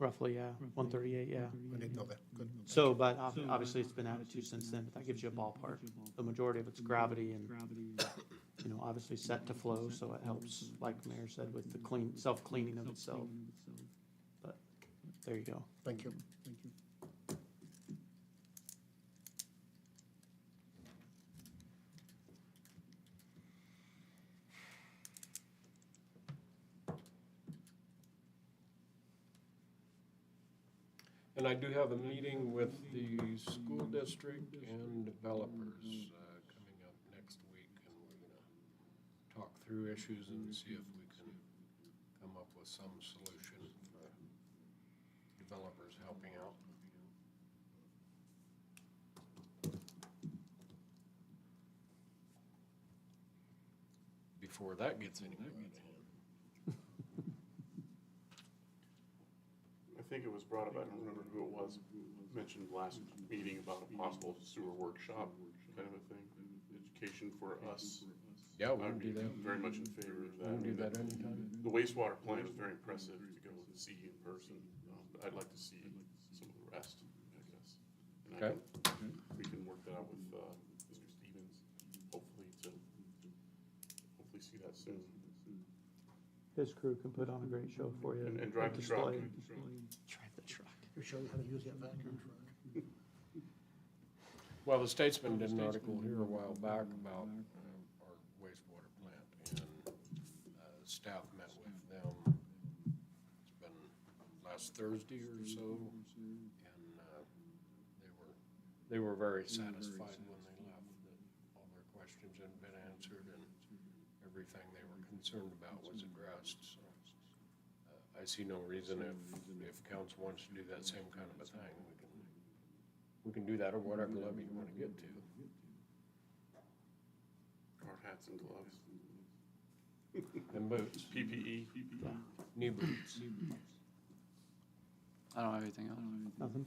A: Roughly, yeah, 138, yeah.
D: I didn't know that. Good.
A: So, but obviously it's been added to since then, but that gives you a ballpark. The majority of it's gravity and, you know, obviously set to flow, so it helps, like the mayor said, with the self-cleaning of itself. But, there you go.
D: Thank you.
B: And I do have a meeting with the school district and developers coming up next week, and we're gonna talk through issues and see if we can come up with some solution for developers helping out. Before that gets anywhere.
O: I think it was brought up, I don't remember who it was, mentioned last meeting about a possible sewer workshop kind of a thing, education for us.
B: Yeah, we
O: I'd
B: can do
O: be
B: that.
O: very much in favor of that.
B: We can do that anytime.
O: The wastewater plant is very impressive to go and see in person, but I'd like to see some of the rest, I guess. And
B: Okay.
O: We can work that out with, Mr. Stevens, hopefully hopefully see that soon.
A: His crew can put on a great show for you.
O: And drive the truck.
A: Drive the truck.
D: You show you how to use that vacuum truck.
B: Well, the Statesman did an article here a while back about our wastewater plant, and staff met with them. It's been last Thursday or so, and they were very satisfied when they left that all their questions had been answered and everything they were concerned about was addressed. So I see no reason if council wants to do that same kind of a thing, we can do that, or whatever levy you want to get to.
O: Hard hats and gloves.
B: And boots.
O: PPE.
B: Knee boots.
M: I don't have anything else.
A: Nothing?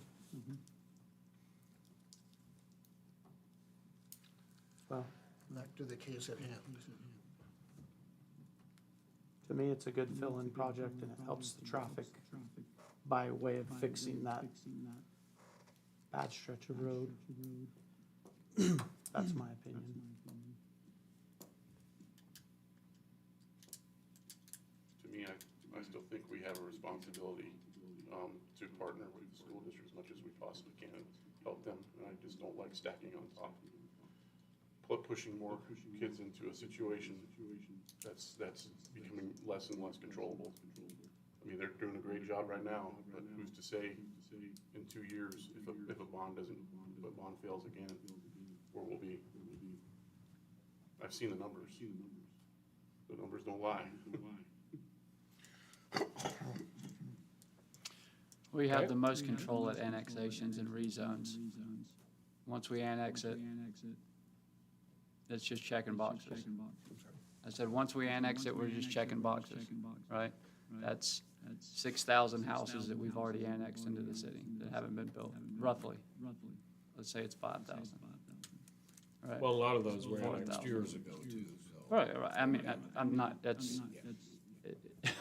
A: Well,
D: Back to the case at hand.
A: to me, it's a good fill-in project and it helps the traffic by way of fixing that bad stretch of road. That's my opinion.
O: To me, I still think we have a responsibility, to partner with the school district as much as we possibly can, help them, and I just don't like stacking on top. Pushing more kids into a situation that's becoming less and less controllable. I mean, they're doing a great job right now, but who's to say in 2 years, if a bond fails again, where we'll be? I've seen the numbers. The numbers don't lie.
M: We have the most control at annexations and rezones. Once we annex it, it's just checking boxes. I said, once we annex it, we're just checking boxes, right? That's 6,000 houses that we've already annexed into the city that haven't been built, roughly. Let's say it's 5,000. Right?
B: Well, a lot of those were
M: 4,000.
B: annexed years ago too, so.
M: Right, I mean, I'm not,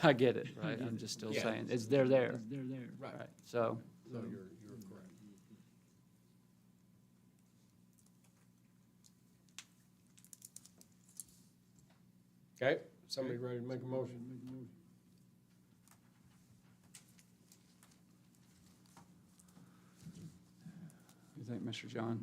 M: I get it, right? I'm just still
B: Yeah.
M: saying, they're there.
B: Right.
M: Right, so.
B: No, you're correct. Okay, somebody ready to make a motion?
M: You think, Mr. John?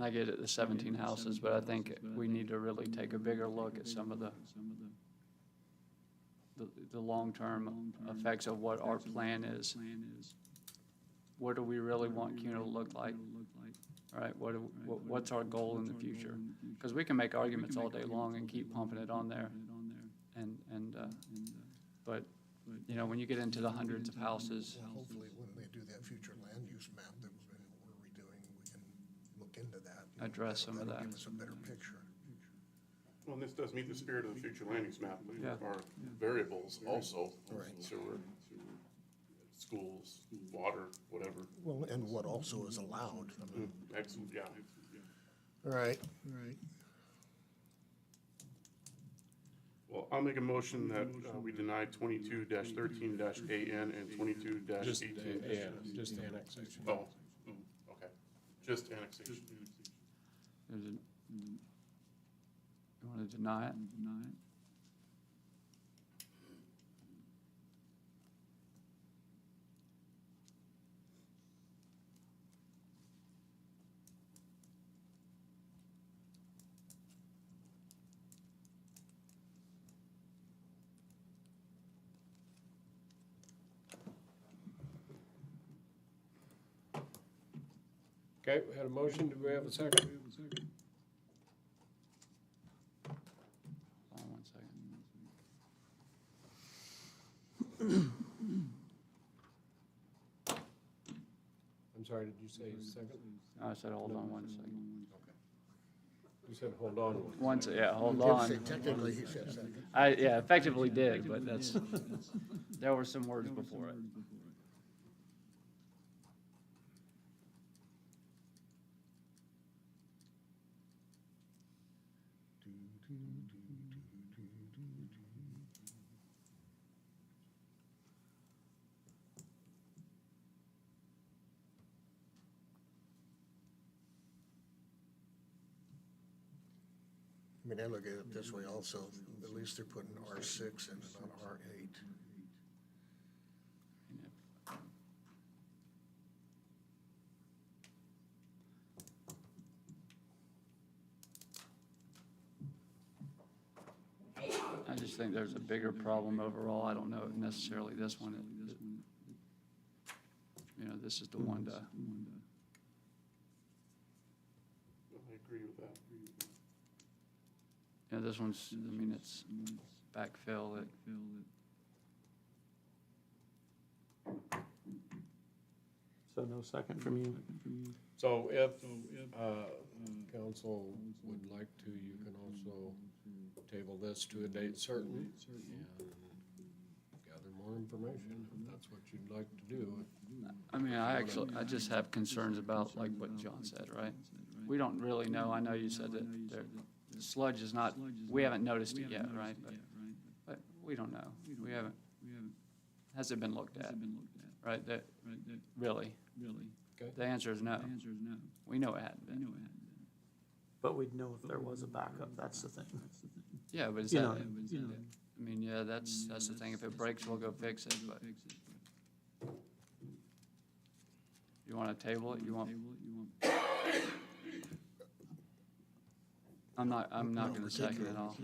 M: I get it, the 17 houses, but I think we need to really take a bigger look at some of the long-term effects of what our plan is. What do we really want CUNA to look like? All right, what's our goal in the future? Because we can make arguments all day long and keep pumping it on there. But, you know, when you get into the hundreds of houses,
D: Hopefully, when they do that future land use map that we're redoing, we can look into that.
M: Address some of
D: That'll
M: that.
D: give us a better picture.
O: Well, and this does meet the spirit of the future land use map.
M: Yeah.
O: There are variables also,
D: Right.
O: sewer, schools, water, whatever.
D: Well, and what also is allowed. I mean,
O: Excellent, yeah.
D: all right.
O: Well, I'll make a motion that we deny 22-13-AN and 22-18.
B: Just AN, just annexation.
O: Oh, okay. Just annexation.
M: you want to deny it?
B: Okay, we had a motion, do we have a second?
M: Hold on one second.
B: I'm sorry, did you say second?
M: I said, hold on one second.
B: You said hold on.
M: Once, yeah, hold
D: He did
M: on.
D: say technically, he said second.
M: Yeah, effectively did, but that's, there were some words before it.
D: I mean, I look at it this way also, at least they're putting R6 in and not R8.
M: I just think there's a bigger problem overall. I don't know if necessarily this one. You know, this is the one to,
O: I agree with that.
M: you know, this one's, I mean, it's backfill.
A: So no second from you?
B: So if, council would like to, you can also table this to a date certain and gather more information, if that's what you'd like to do.
M: I mean, I just have concerns about, like what John said, right? We don't really know. I know you said that the sludge is not, we haven't noticed it yet, right? But we don't know. We haven't, has it been looked at, right? Really?
B: Okay.
M: The answer is no. We know it hadn't been.
A: But we'd know if there was a backup, that's the thing.
M: Yeah, but is
A: You
M: that,
A: know,
M: I mean, yeah, that's the thing. If it breaks, we'll go fix it, but. You want to table it? You want? I'm not going to second it all.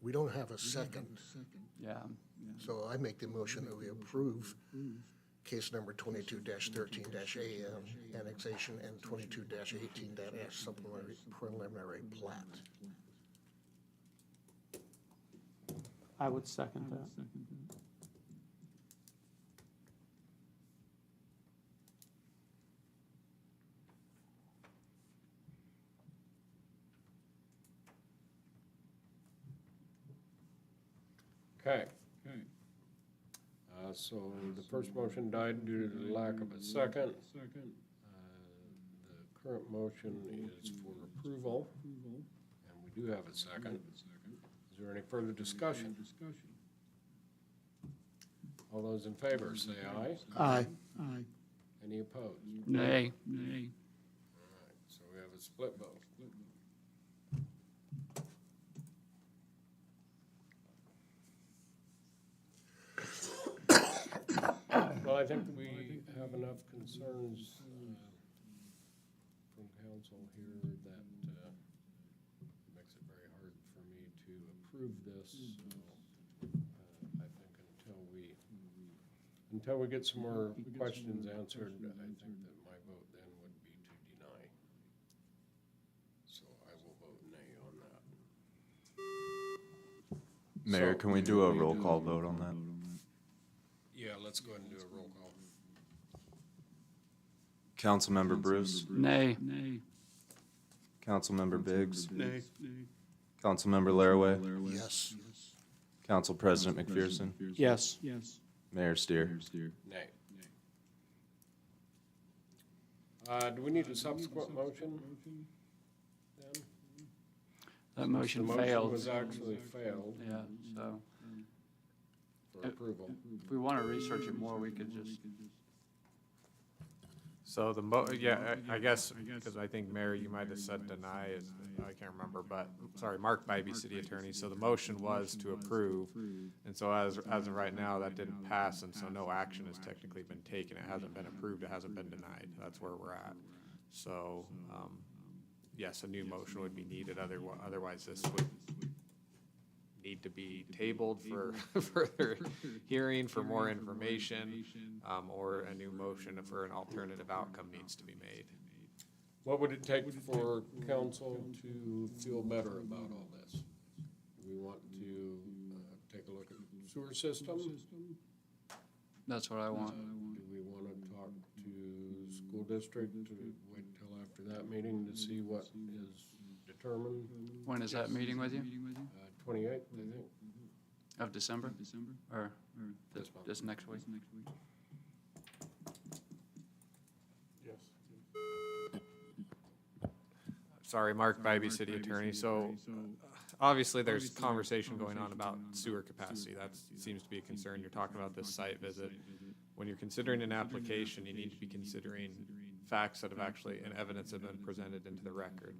D: We don't have a second,
M: Yeah,
D: so I make the motion that we approve case number 22-13-AN annexation and 22-18-S supplementary preliminary plat.
A: I would second that.
B: Okay. So the first motion died due to the lack of a second. The current motion is for approval, and we do have a second. Is there any further discussion? All those in favor, say aye.
D: Aye.
B: Any opposed?
M: nay.
B: All right, so we have a split vote. Well, I think we have enough concerns council here that makes it very hard for me to approve this. So I think until we get some more questions answered, I think that my vote then would be to deny. So I will vote nay on that.
C: Mayor, can we do a roll call vote on that?
B: Yeah, let's go ahead and do a roll call.
C: Councilmember Bruce?
M: Nay.
C: Councilmember Biggs?
O: Nay.
C: Councilmember Laraway?
D: Yes.
C: Council President McPherson?
A: Yes.
C: Mayor Steer?
B: Nay. Do we need a subsequent motion then?
M: That motion
B: The
M: failed.
B: motion was actually failed
M: Yeah, so
B: for approval.
M: if we want to research it more, we could just,
P: So I guess, because I think, Mayor, you might have said deny, I can't remember, but, sorry, Mark Bybee, city attorney, so the motion was to approve, and so as of right now, that didn't pass, and so no action has technically been taken, it hasn't been approved, it hasn't been denied, that's where we're at. So, yes, a new motion would be needed, otherwise this would need to be tabled for further hearing for more information, or a new motion for an alternative outcome needs to be made.
B: What would it take for council to feel better about all this? Do we want to take a look at the sewer system?
M: that's what I want.
B: Do we want to talk to school district to wait till after that meeting to see what is determined?
M: When is that meeting with you?
B: 28th, I think.
M: Of December? Or
B: This month.
M: this next week?
O: Yes.
P: Sorry, Mark Bybee, city attorney, so obviously there's conversation going on about sewer capacity, that seems to be a concern, you're talking about this site visit. When you're considering an application, you need to be considering facts that have actually, and evidence have been presented into the record.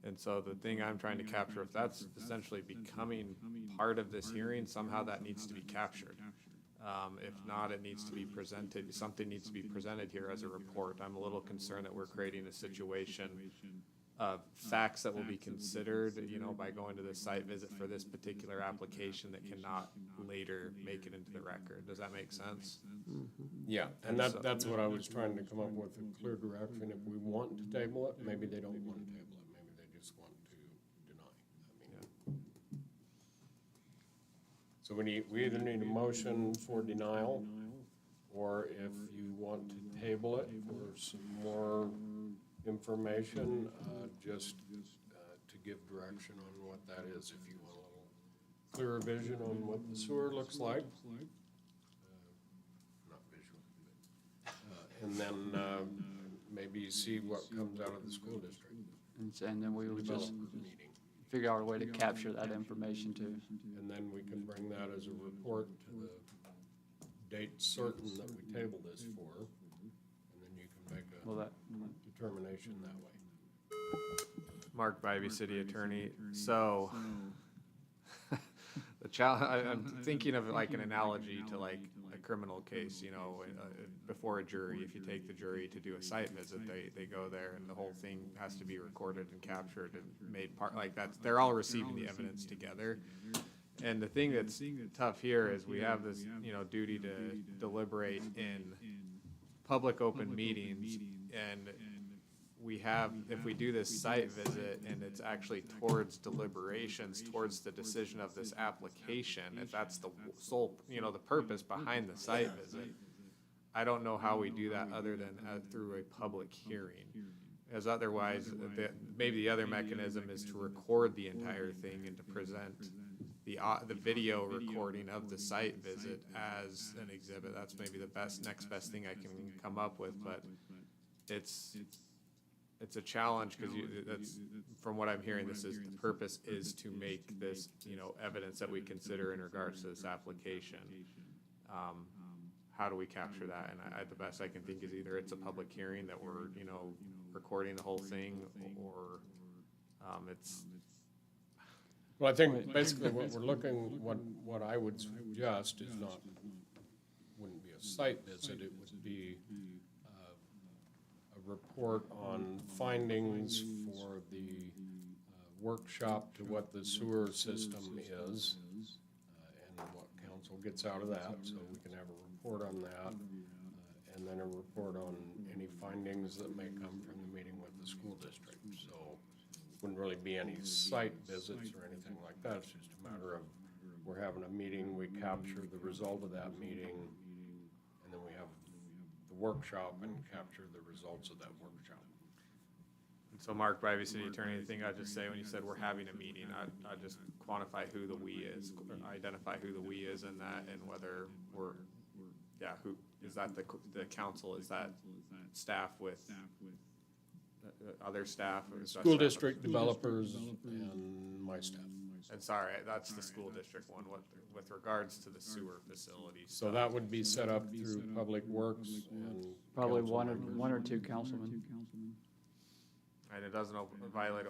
P: And so the thing I'm trying to capture, if that's essentially becoming part of this hearing, somehow that needs to be captured. If not, it needs to be presented, something needs to be presented here as a report. I'm a little concerned that we're creating a situation of facts that will be considered, by going to the site visit for this particular application that cannot later make it into the record. Does that make sense?
B: Yeah, and that's what I was trying to come up with, a clear direction. If we want to table it, maybe they don't want to table it, maybe they just want to deny. So we either need a motion for denial, or if you want to table it for some more information, just to give direction on what that is, if you want a little clearer vision on what the sewer looks like. Not visual, but, and then maybe see what comes out of the school district.
M: And then we would just
B: Development meeting.
M: figure out a way to capture that information too.
B: And then we can bring that as a report to the date certain that we table this for, and then you can make a determination that way.
P: Mark Bybee, city attorney, so the challenge, I'm thinking of like an analogy to like a criminal case, before a jury, if you take the jury to do a site visit, they go there and the whole thing has to be recorded and captured and made part, like that's, they're all receiving the evidence together. And the thing that's tough here is we have this, duty to deliberate in public open meetings, and we have, if we do this site visit and it's actually towards deliberations, towards the decision of this application, if that's the sole, the purpose behind the site visit, I don't know how we do that other than through a public hearing. As otherwise, maybe the other mechanism is to record the entire thing and to present the video recording of the site visit as an exhibit. That's maybe the next best thing I can come up with, but it's a challenge because that's, from what I'm hearing, the purpose is to make this, evidence that we consider in regards to this application. How do we capture that? And the best I can think is either it's a public hearing that we're, recording the whole thing, or it's.
B: Well, I think basically what we're looking, what I would suggest is wouldn't be a site visit, it would be a report on findings for the workshop to what the sewer system is, and what council gets out of that, so we can have a report on that, and then a report on any findings that may come from the meeting with the school district. So wouldn't really be any site visits or anything like that. It's just a matter of we're having a meeting, we capture the result of that meeting, and then we have the workshop and capture the results of that workshop.
Q: And so Mark Brivey, City Attorney, the thing I'd just say when you said we're having a meeting, I'd just quantify who the "we" is, identify who the "we" is in that, and whether we're, who, is that the council, is that staff with other staff? Or is that
B: School
Q: staff
B: district, developers, and my staff.
Q: And sorry, that's the school district one, with regards to the sewer facility.
B: So that would be set up through Public Works and.
M: Probably
B: council
M: one
B: members.
M: or two councilmen.
Q: And it doesn't violate,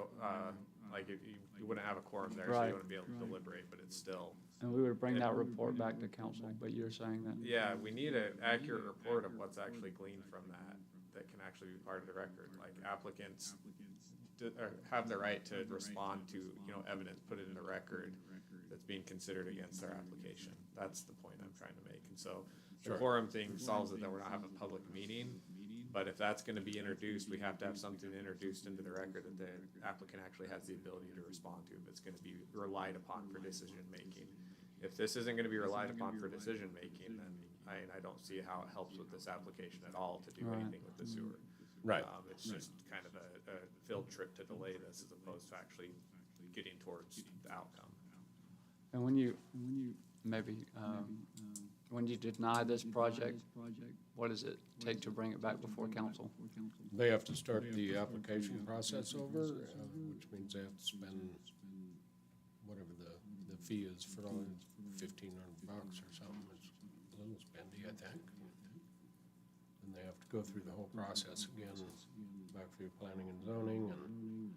Q: like, you wouldn't have a quorum there, so
M: Right.
Q: you wouldn't be able to deliberate, but it's still.
M: And we would bring that report back to council, but you're saying that?
Q: Yeah, we need an accurate report of what's actually gleaned from that can actually be part of the record. Like applicants have the right to respond to, evidence, put it in the record that's being considered against their application. That's the point I'm trying to make. And so the
B: Sure.
Q: quorum thing solves it, that we're not having a public meeting. But if that's gonna be introduced, we have to have something introduced into the record that the applicant actually has the ability to respond to if it's gonna be relied upon for decision-making. If this isn't gonna be relied upon for decision-making, then I don't see how it helps with this application at all to do
M: Right.
Q: anything with the sewer.
B: Right.
Q: It's just kind of a field trip to delay this as opposed to actually getting towards the outcome.
M: And when you deny this project, what does it take to bring it back before council?
B: They have to start the application process over, which means they have to spend whatever the fee is for all, $1,500 or something. It's a little spendy, I think. And they have to go through the whole process again, back through planning and zoning and.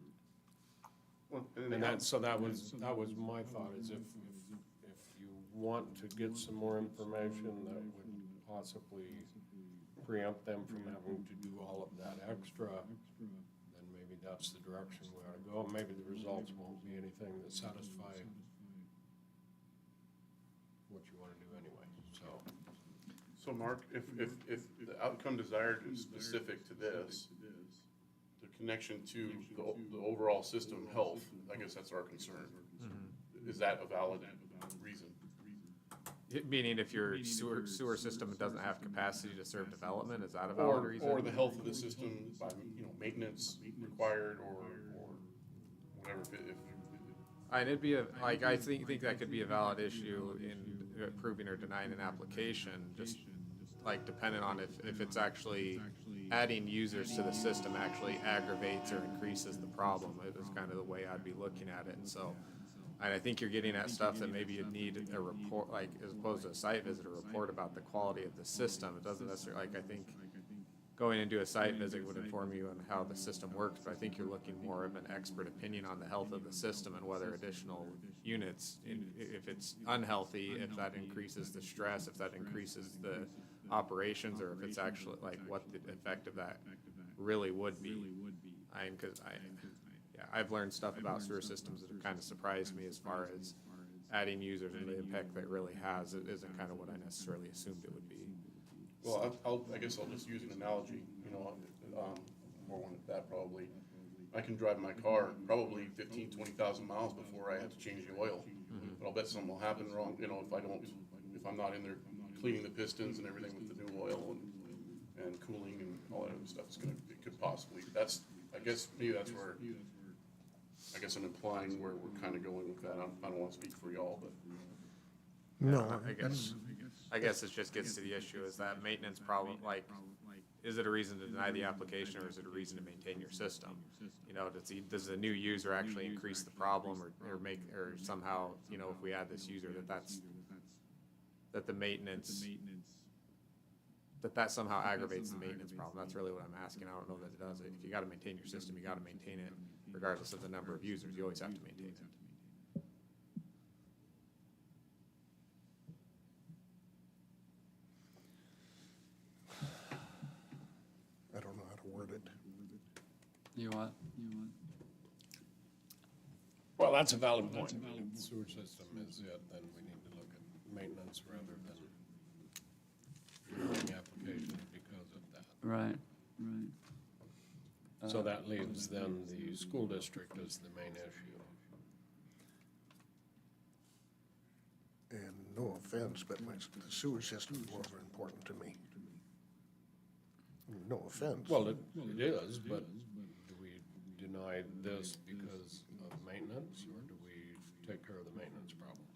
B: And that was my thought, is if you want to get some more information that would possibly preempt them from having to do all of that extra, then maybe that's the direction we ought to go. Maybe the results won't be anything that satisfy what you want to do anyway, so.
O: So Mark, if the outcome desired is specific to this, the connection to the overall system health, I guess that's our concern. Is that a valid reason?
Q: Meaning if your sewer system doesn't have capacity to serve development, is that a valid reason?
O: Or the health of the system by, maintenance required or whatever.
Q: And it'd be I think that could be a valid issue in approving or denying an application, just like depending on if it's actually adding users to the system actually aggravates or increases the problem. It is kind of the way I'd be looking at it. And so, and I think you're getting at stuff that maybe you'd need a report, like as opposed to a site visit, a report about the quality of the system. It doesn't necessarily, I think going into a site visit would inform you on how the system works, but I think you're looking more of an expert opinion on the health of the system and whether additional units, if it's unhealthy, if that increases the stress, if that increases the operations, or if it's actually like what the effect of that really would be. I've learned stuff about sewer systems that have kind of surprised me as far as adding users and the impact that it really has. It isn't kind of what I necessarily assumed it would be.
O: Well, I guess I'll just use an analogy, or one at that probably. I can drive my car probably 15, 20,000 miles before I have to change the oil. But I'll bet something will happen wrong, if I'm not in there cleaning the pistons and everything with the new oil and cooling and all that other stuff. It could possibly, I guess maybe that's where, I'm implying where we're kind of going with that. I don't want to speak for y'all, but.
D: No.
Q: I guess it just gets to the issue, is that maintenance problem, is it a reason to deny the application, or is it a reason to maintain your system? Does the new user actually increase the problem or somehow, if we add this user, that the maintenance, that somehow aggravates the maintenance problem? That's really what I'm asking. I don't know that it does. If you gotta maintain your system, you gotta maintain it regardless of the number of users. You always have to maintain it.
D: I don't know how to word it.
M: You what?
B: Well, that's a valid point. If the sewer system is it, then we need to look at maintenance rather than doing applications because of that.
M: Right.
B: So that leaves then the school district as the main issue.
D: And no offense, but the sewer system is more important to me. No offense.
B: Well, it is, but do we deny this because of maintenance, or do we take care of the maintenance problem?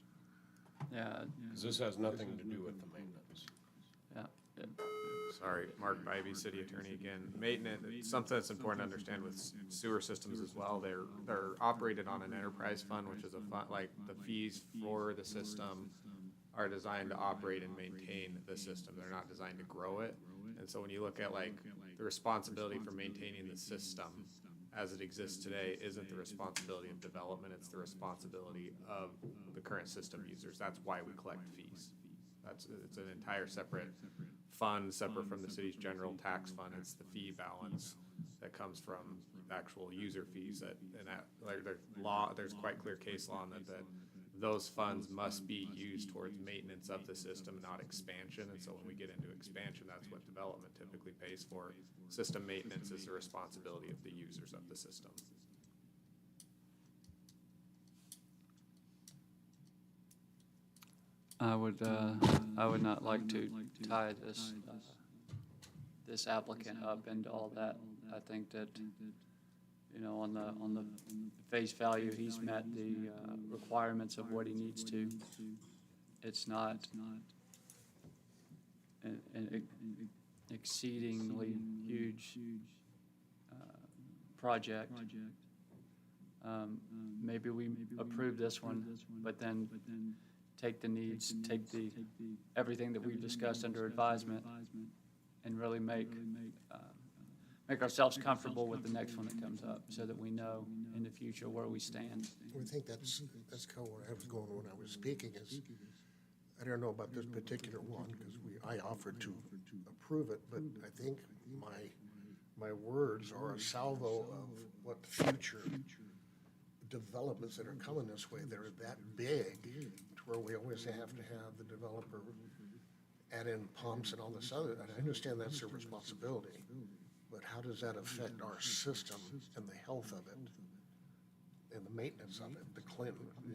M: Yeah.
B: Because this has nothing to do with the maintenance.
M: Yeah.
Q: Sorry, Mark Bybee, city attorney again. Maintenance, something that's important to understand with sewer systems as well, they're operated on an enterprise fund, which is a fund, like the fees for the system are designed to operate and maintain the system. They're not designed to grow it. And so when you look at like the responsibility for maintaining the system as it exists today isn't the responsibility of development, it's the responsibility of the current system users. That's why we collect fees. It's an entire separate fund, separate from the city's general tax fund. It's the fee balance that comes from actual user fees there's quite clear case law on that those funds must be used towards maintenance of the system, not expansion. And so when we get into expansion, that's what development typically pays for. System maintenance is the responsibility of the users of the system.
M: I would not like to tie this applicant up into all that. I think that, on the face value, he's met the requirements of what he needs to. It's not an exceedingly huge project. Maybe we approve this one, but then take the needs, take everything that we've discussed under advisement, and really make ourselves comfortable with the next one that comes up, so that we know in the future where we stand.
D: I think that's kind of where I was going when I was speaking is, I don't know about this particular one, because I offered to approve it, but I think my words are a salvo of what future developments that are coming this way. They're that big to where we always have to have the developer add in pumps and all this other, and I understand that's their responsibility, but how does that affect our system and the health of it and the maintenance of it,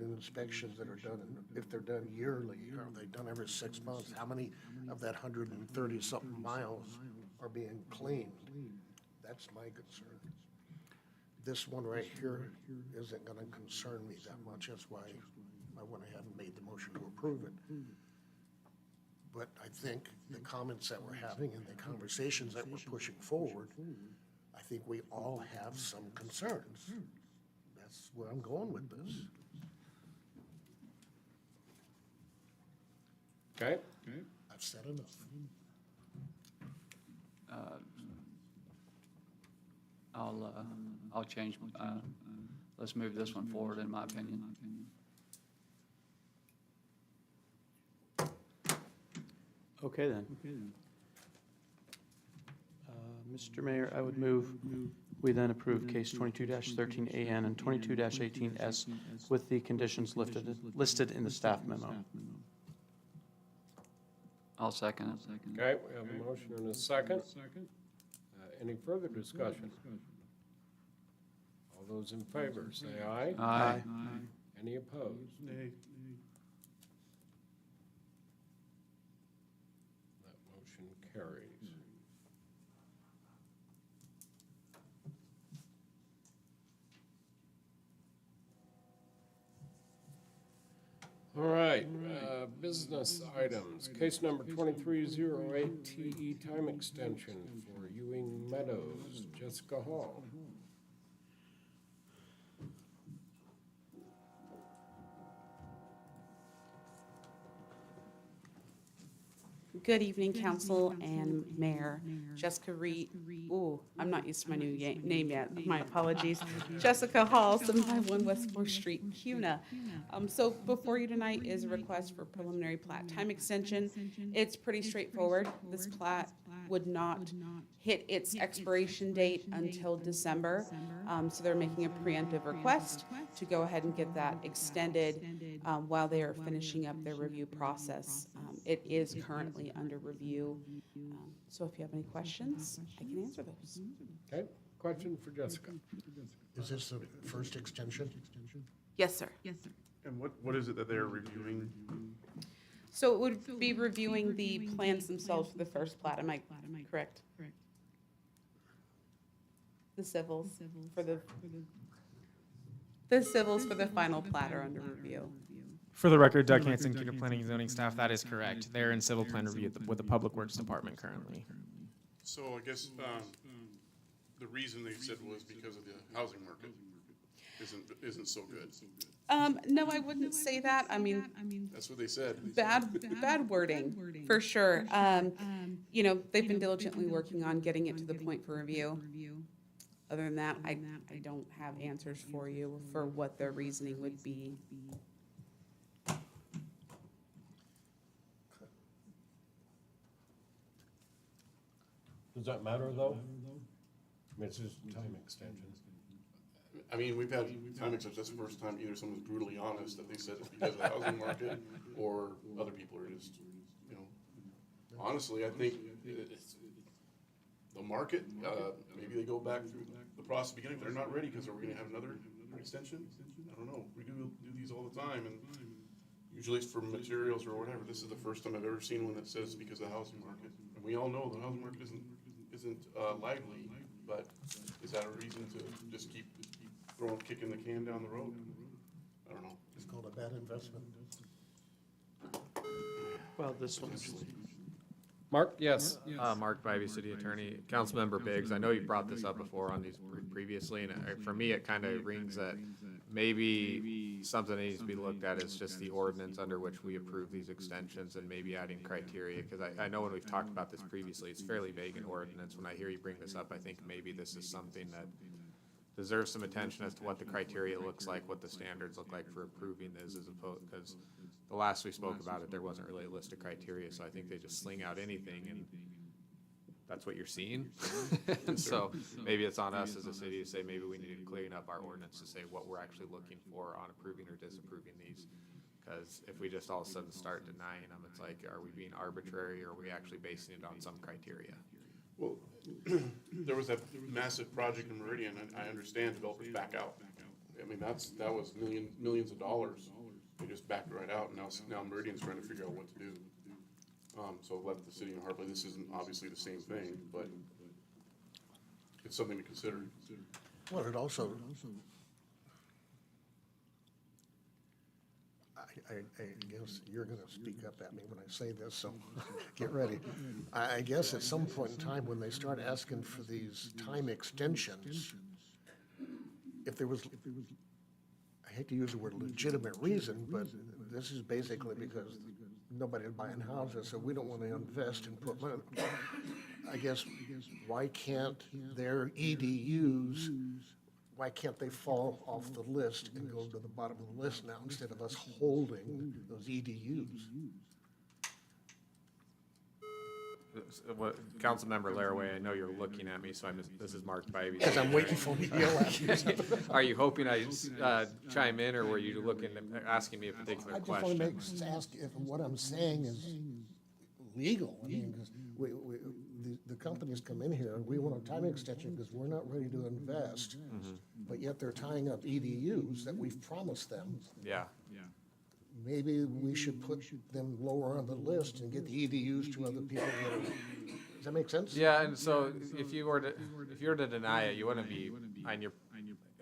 D: the inspections that are done, and if they're done yearly, are they done every 6 months? How many of that 130-something miles are being cleaned? That's my concern. This one right here isn't gonna concern me that much, that's why I went ahead and made the motion to approve it. But I think the comments that we're having and the conversations that we're pushing forward, I think we all have some concerns. That's where I'm going with this.
B: Okay?
D: I've said enough.
M: I'll change, let's move this one forward, in my opinion.
A: Okay, then. Mr. Mayor, I would move we then approve case 22-13AN and 22-18S with the conditions listed in the staff memo.
M: I'll second it.
B: Okay, we have a motion and a second. Any further discussion? All those in favor, say aye.
M: Aye.
B: Any opposed?
O: Nay.
B: That motion carries. All right, business items. Case number 2308, TE time extension for Ewing Meadows. Jessica Hall.
R: Good evening, council and mayor. Jessica Reed, ooh, I'm not used to my new name yet, my apologies. Jessica Hall, 751 West 4th Street, CUNA. So before you tonight is a request for preliminary plat time extension. It's pretty straightforward. This plat would not hit its expiration date until December. So they're making a preemptive request to go ahead and get that extended while they are finishing up their review process. It is currently under review. So if you have any questions, I can answer those.
B: Okay, question for Jessica.
D: Is this the first extension?
R: Yes, sir.
O: And what is it that they're reviewing?
R: So it would be reviewing the plans themselves for the first plat, am I correct? The civils for the civils for the final plat are under review.
P: For the record, Doug Hanson, CUNA Planning and Zoning staff, that is correct. They're in civil plan review with the Public Works Department currently.
O: So I guess, the reason they said was because of the housing market isn't so good.
R: No, I wouldn't say that. I mean,
O: That's what they said.
R: bad wording, for sure. You know, they've been diligently working on getting it to the point for review. Other than that, I don't have answers for you for what their reasoning would be.
B: Does that matter, though? I mean, it's just a time extension.
O: I mean, we've had time extensions, that's the first time either someone's brutally honest that they said it's because of the housing market, or other people are just, you know. Honestly, I think it's the market, maybe they go back through the process beginning, they're not ready, because are we gonna have another extension? I don't know, we do these all the time, and usually it's for materials or whatever. This is the first time I've ever seen one that says because of the housing market. And we all know the housing market isn't lively, but is that a reason to just keep kicking the can down the road? I don't know.
D: It's called a bad investment.
A: Well, this one's,
B: Mark?
Q: Yes, Mark Bybee, City Attorney. Councilmember Biggs, I know you brought this up before on these previously, and for me, it kind of rings that maybe something that needs to be looked at is just the ordinance under which we approve these extensions and maybe adding criteria, because I know when we've talked about this previously, it's fairly vague in ordinance. When I hear you bring this up, I think maybe this is something that deserves some attention as to what the criteria looks like, what the standards look like for approving this, as opposed, because the last we spoke about it, there wasn't really a list of criteria, so I think they just sling out anything, and that's what you're seeing. And so maybe it's on us as a city to say, maybe we need to clean up our ordinance to say what we're actually looking for on approving or disapproving these. Because if we just all of a sudden start denying them, it's like, are we being arbitrary, or are we actually basing it on some criteria?
O: Well, there was that massive project in Meridian, and I understand developers back out. I mean, that was millions of dollars. They just backed right out, and now Meridian's trying to figure out what to do. So let the city of Hartley, this isn't obviously the same thing, but it's something to consider.
D: Well, it also, I guess you're gonna speak up at me when I say this, so get ready. I guess at some point in time, when they start asking for these time extensions, if there was, I hate to use the word legitimate reason, but this is basically because nobody's buying houses, so we don't want to invest and put money. I guess, why can't their EDUs, why can't they fall off the list and go to the bottom of the list now instead of us holding those EDUs?
Q: What, Councilmember Laraway, I know you're looking at me, so this is Mark Bybee.
D: Because I'm waiting for you to yell at me.
Q: Are you hoping I chime in, or were you asking me a particular
D: I just want to
Q: question?
D: ask if what I'm saying is legal. I mean, 'cause the companies come in here, and we want a time extension because we're not ready to invest, but yet they're tying up EDUs that we've promised them.
Q: Yeah.
D: Maybe we should put them lower on the list and get the EDUs to other people that are, does that make sense?
Q: Yeah, and so if you were to deny it, you wouldn't be, and you're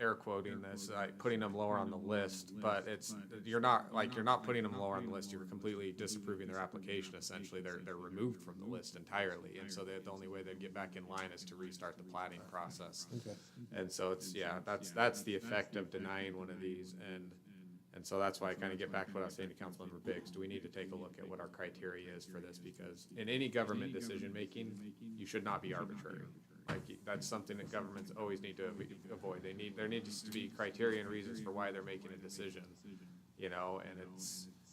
Q: air quoting this, putting them lower on the list, but you're not putting them lower on the list, you're completely disapproving their application, essentially. They're removed from the list entirely, and so the only way they'd get back in line is to restart the plating process.
D: Okay.
Q: And so that's the effect of denying one of these, and And so that's why I kind of get back to what I was saying to Councilmember Biggs. Do we need to take a look at what our criteria is for this? Because in any government decision-making, you should not be arbitrary. Like, that's something that governments always need to avoid. There needs to be criteria and reasons for why they're making a decision, you know, and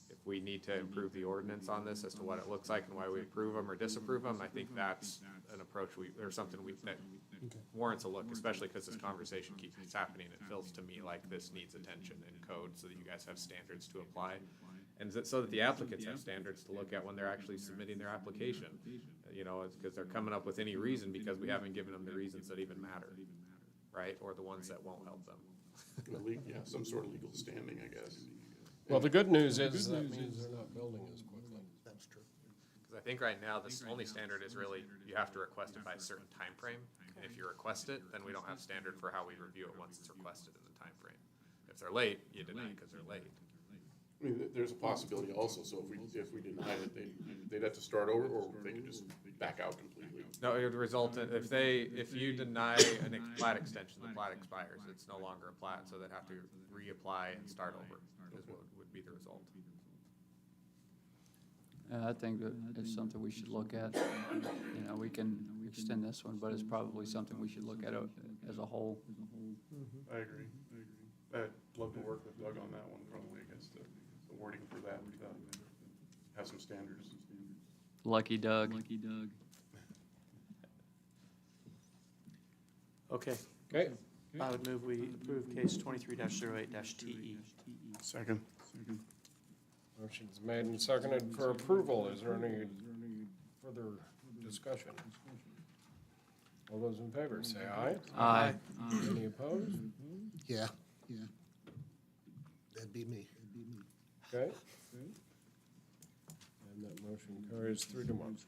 Q: if we need to improve the ordinance on this as to what it looks like and why we approve them or disapprove them, I think that's an approach or something that warrants a look, especially because this conversation keeps happening. It feels to me like this needs attention in code so that you guys have standards to apply. And so that the applicants have standards to look at when they're actually submitting their application. You know, it's because they're coming up with any reason because we haven't given them the reasons that even matter, right? Or the ones that won't help them.
O: Yeah, some sort of legal standing, I guess.
B: Well, the good news is that means they're not building as quickly.
D: That's true.
Q: Because I think right now, the only standard is really, you have to request it by a certain time frame. And if you request it, then we don't have standard for how we review it once it's requested in the time frame. If they're late, you deny it because they're late.
O: I mean, there's a possibility also, so if we denied it, they'd have to start over, or they could just back out completely.
Q: No, it would result in, if you deny a plat extension, the plat expires, it's no longer a plat, so they'd have to reapply and start over, is what would be the result.
M: I think that it's something we should look at. You know, we can extend this one, but it's probably something we should look at as a whole.
O: I agree. I'd love to work with Doug on that one, probably, I guess, the wording for that, have some standards.
M: Lucky Doug.
A: Okay.
B: Okay.
A: I would move we approve case 23-08-TE.
O: Second.
B: Motion's made and seconded for approval. Is there any further discussion? All those in favor, say aye.
M: Aye.
B: Any opposed?
D: Yeah. That'd be me.
B: Okay. And that motion carries 3-1.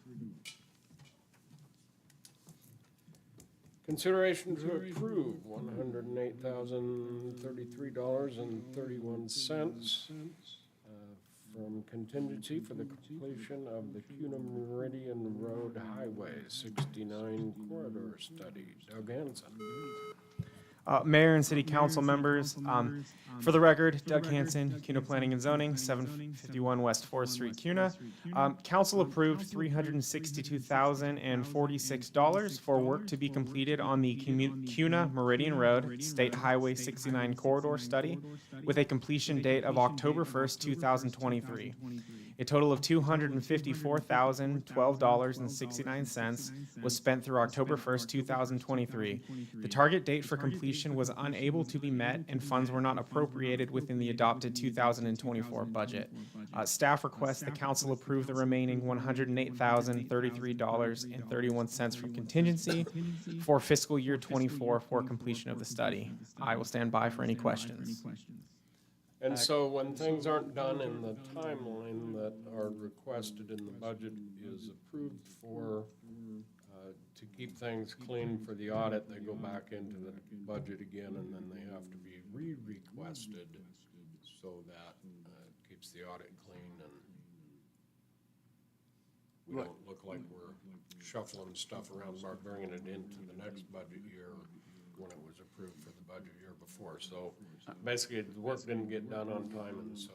B: Consideration to approve $108,033.31 from contingency for the completion of the CUNA Meridian Road Highway 69 corridor study. Doug Hanson.
P: Mayor and City Council members, for the record, Doug Hanson, CUNA Planning and Zoning, 751 West 4th Street, CUNA. Council approved $362,046 for work to be completed on the CUNA Meridian Road State Highway 69 corridor study with a completion date of October 1st, 2023. A total of $254,012.69 was spent through October 1st, 2023. The target date for completion was unable to be met and funds were not appropriated within the adopted 2024 budget. Staff requests the council approve the remaining $108,033.31 from contingency for fiscal year 24 for completion of the study. I will stand by for any questions.
B: And so when things aren't done in the timeline that are requested in the budget is approved for, to keep things clean for the audit, they go back into the budget again and then they have to be re-requested so that it keeps the audit clean and we don't look like we're shuffling stuff around, bringing it into the next budget year when it was approved for the budget year before. So basically, the work didn't get done on time, and so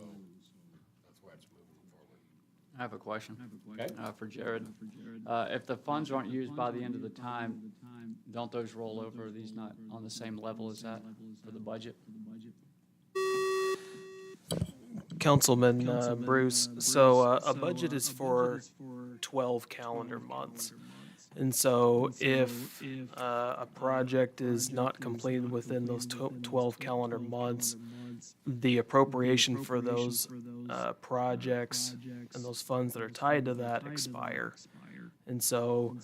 B: that's why it's moving forward.
M: I have a question
B: Okay.
M: for Jared. If the funds aren't used by the end of the time, don't those roll over? Are these not on the same level as that for the budget?
S: Councilman Bruce, so a budget is for 12 calendar months. And so if a project is not completed within those 12 calendar months, the appropriation for those projects and those funds that are tied to that expire. And so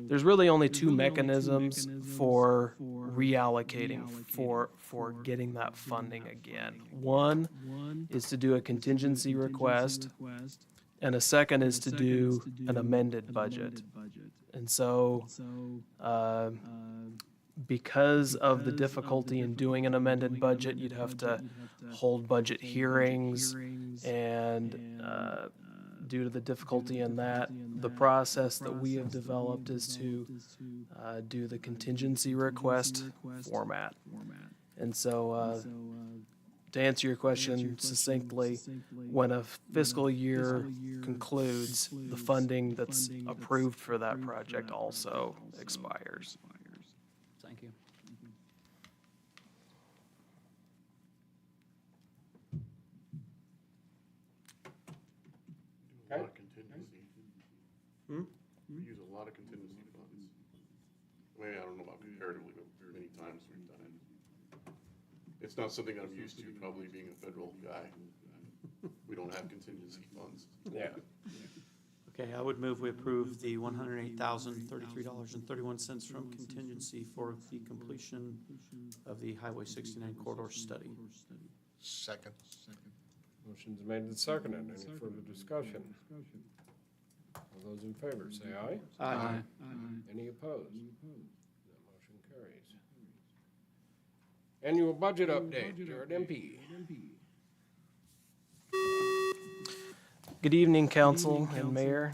S: there's really only two mechanisms for reallocating, for getting that funding again. One is to do a contingency request, and a second is to do an amended budget. And so because of the difficulty in doing an amended budget, you'd have to hold budget hearings, and due to the difficulty in that, the process that we have developed is to do the contingency request format. And so to answer your question succinctly, when a fiscal year concludes, the funding that's approved for that project also expires.
M: Thank you.
O: A lot of contingency. We use a lot of contingency funds. Maybe, I don't know about comparatively, but many times we've done it. It's not something I'm used to, probably being a federal guy. We don't have contingency funds.
Q: Yeah.
A: Okay, I would move we approve the $108,033.31 from contingency for the completion of the Highway 69 corridor study.
D: Second.
B: Motion's made and seconded. Any further discussion? All those in favor, say aye.
A: Aye.
B: Any opposed? That motion carries. Annual budget update, Jared MP.
S: Good evening, council and mayor.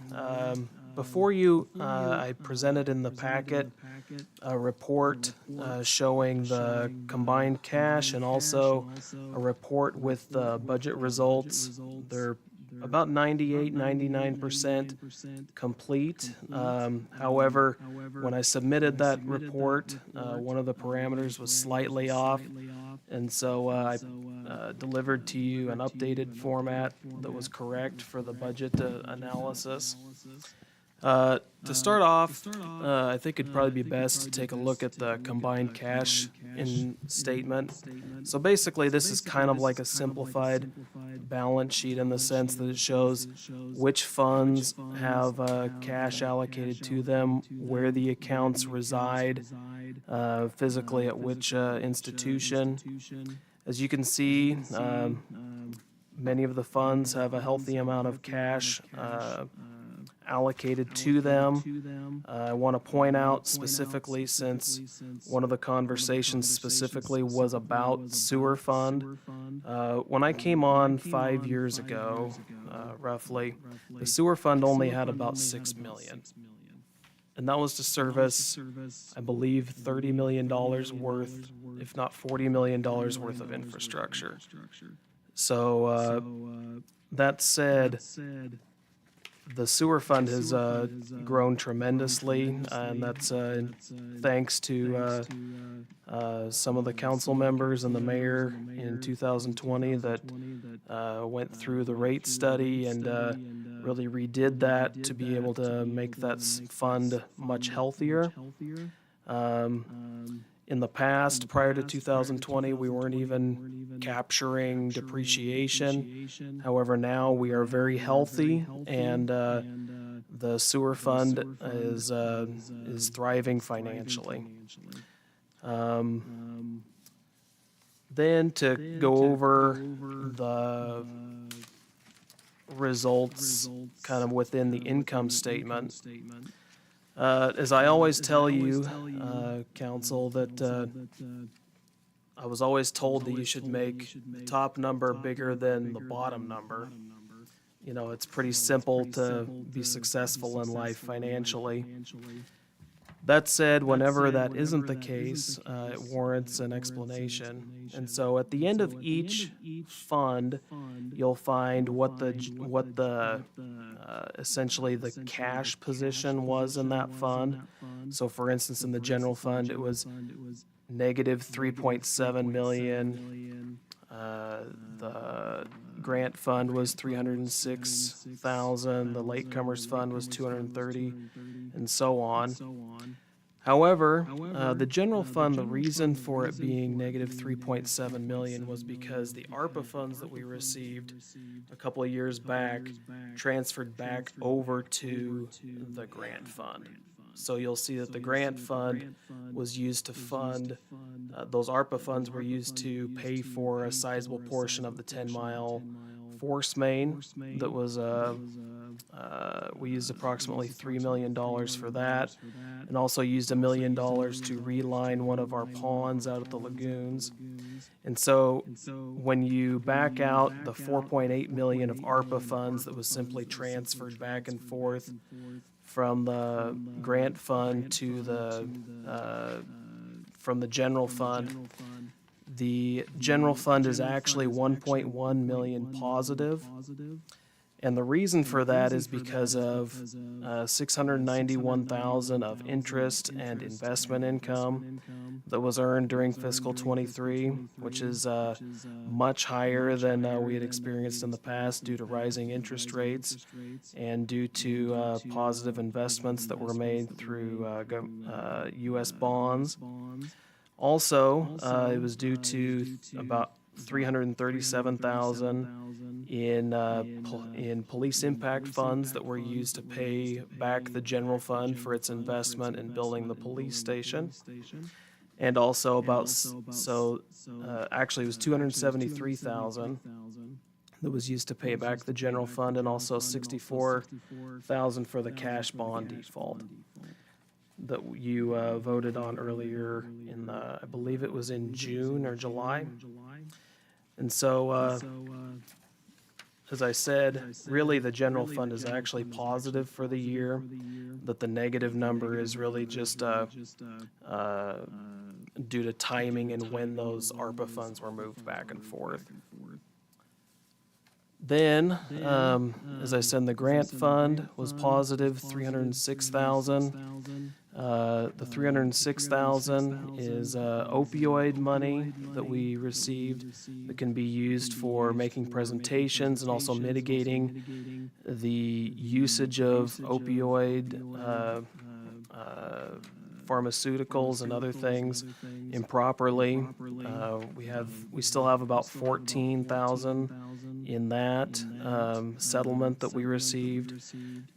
S: Before you, I presented in the packet a report showing the combined cash and also a report with the budget results. They're about 99% complete. However, when I submitted that report, one of the parameters was slightly off. And so I delivered to you an updated format that was correct for the budget analysis. To start off, I think it'd probably be best to take a look at the combined cash in statement. So basically, this is kind of like a simplified balance sheet in the sense that it shows which funds have cash allocated to them, where the accounts reside, physically at which institution. As you can see, many of the funds have a healthy amount of cash allocated to them. I want to point out specifically, since one of the conversations specifically was about sewer fund. When I came on 5 years ago, roughly, the sewer fund only had about $6 million. And that was to service, I believe, $30 million worth, if not $40 million worth of infrastructure. So that said, the sewer fund has grown tremendously, and that's thanks to some of the council members and the mayor in 2020 that went through the rate study and really redid that to be able to make that fund much healthier. In the past, prior to 2020, we weren't even capturing depreciation. However, now we are very healthy, and the sewer fund is thriving financially. Then to go over the results kind of within the income statement. As I always tell you, council, that I was always told that you should make the top number bigger than the bottom number. You know, it's pretty simple to be successful in life financially. That said, whenever that isn't the case, it warrants an explanation. And so at the end of each fund, you'll find what the essentially the cash position was in that fund. So for instance, in the general fund, it was negative $3.7 million. The grant fund was $306,000. The latecomers fund was $230,000, and so on. However, the general fund, the reason for it being negative $3.7 million was because the ARPA funds that we received a couple of years back transferred back over to the grant fund. So you'll see that the grant fund was used to fund, those ARPA funds were used to pay for a sizable portion of the 10-mile force main that was, we used approximately $3 million for that, and also used $1 million to reline one of our ponds out at the lagoons. And so when you back out the $4.8 million of ARPA funds that was simply transferred back and forth from the grant fund to the, from the general fund, the general fund is actually 1.1 million positive. And the reason for that is because of 691,000 of interest and investment income that was earned during fiscal '23, which is much higher than we had experienced in the past due to rising interest rates and due to positive investments that were made through U.S. bonds. Also, it was due to about 337,000 in police impact funds that were used to pay back the general fund for its investment in building the police station. And also actually it was 273,000 that was used to pay back the general fund, and also 64,000 for the cash bond default that you voted on earlier in, I believe it was in June or July. And so, as I said, really the general fund is actually positive for the year, that the negative number is really just due to timing and when those ARPA funds were moved back and forth. Then, as I said, the grant fund was positive 306,000. The 306,000 is opioid money that we received that can be used for making presentations and also mitigating the usage of opioid pharmaceuticals and other things improperly. We still have about 14,000 in that settlement that we received.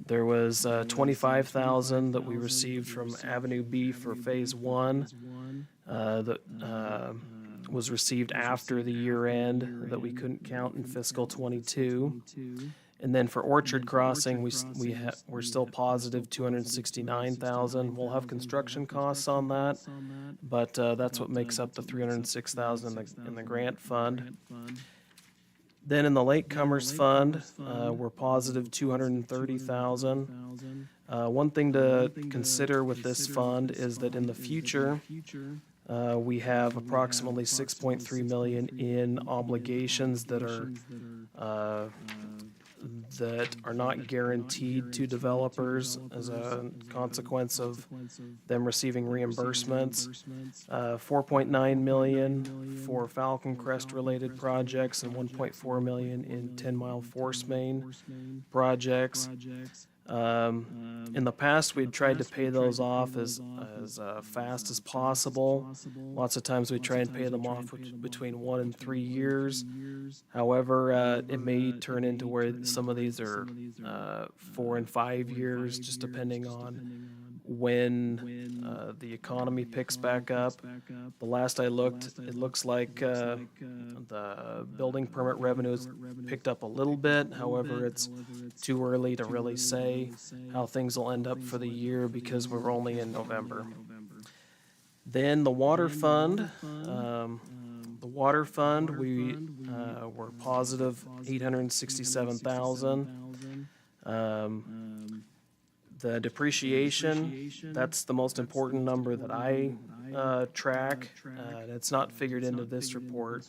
S: There was 25,000 that we received from Avenue B for Phase 1 that was received after the year end that we couldn't count in fiscal '22. And then for Orchard Crossing, we're still positive 269,000. We'll have construction costs on that, but that's what makes up the 306,000 in the grant fund. Then in the Latecomers Fund, we're positive 230,000. One thing to consider with this fund is that in the future, we have approximately 6.3 million in obligations that are not guaranteed to developers as a consequence of them receiving reimbursements. 4.9 million for Falcon Crest related projects and 1.4 million in 10-mile force main projects. In the past, we'd tried to pay those off as fast as possible. Lots of times we try and pay them off between 1 and 3 years. However, it may turn into where some of these are 4 and 5 years, just depending on when the economy picks back up. The last I looked, it looks like the building permit revenues picked up a little bit. However, it's too early to really say how things will end up for the year because we're only in November. Then the water fund. We were positive 867,000. The depreciation, that's the most important number that I track. It's not figured into this report,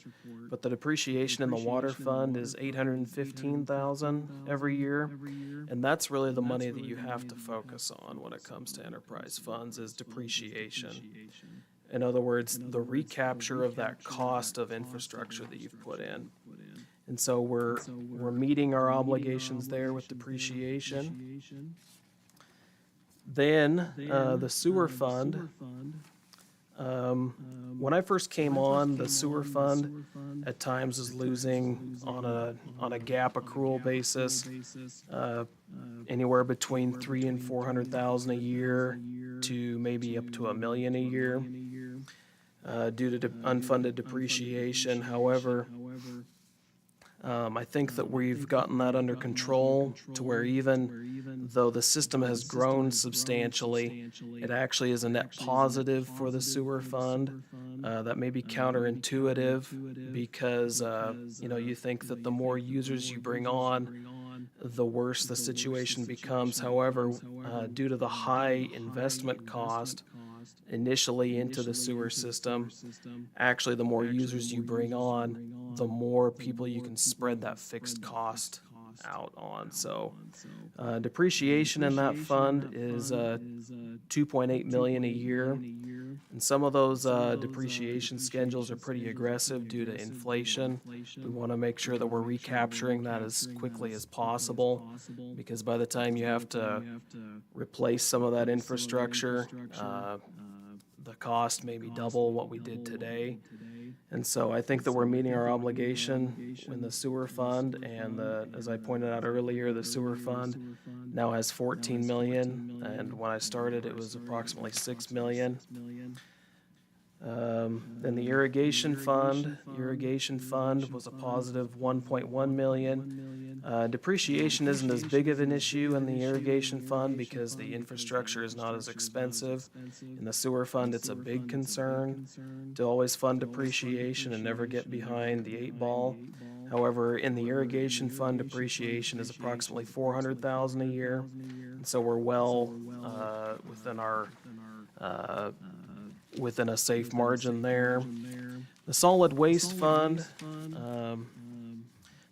S: but the depreciation in the water fund is 815,000 every year, and that's really the money that you have to focus on when it comes to enterprise funds is depreciation. In other words, the recapture of that cost of infrastructure that you've put in. And so we're meeting our obligations there with depreciation. Then the sewer fund. When I first came on, the sewer fund at times was losing on a GAAP accrual basis anywhere between $300,000 and $400,000 a year to maybe up to $1 million a year due to unfunded depreciation. However, I think that we've gotten that under control to where even though the system has grown substantially, it actually is a net positive for the sewer fund. That may be counterintuitive because you think that the more users you bring on, the worse the situation becomes. However, due to the high investment cost initially into the sewer system. Actually, the more users you bring on, the more people you can spread that fixed cost out on. So depreciation in that fund is 2.8 million a year. And some of those depreciation schedules are pretty aggressive due to inflation. We want to make sure that we're recapturing that as quickly as possible, because by the time you have to replace some of that infrastructure, the cost may be double what we did today. And so I think that we're meeting our obligation in the sewer fund, and as I pointed out earlier, the sewer fund now has 14 million, and when I started it was approximately 6 million. Then the irrigation fund was a positive 1.1 million. Depreciation isn't as big of an issue in the irrigation fund because the infrastructure is not as expensive. In the sewer fund, it's a big concern to always fund depreciation and never get behind the 8 ball. However, in the irrigation fund, depreciation is approximately $400,000 a year, and so we're well within a safe margin there. The solid waste fund.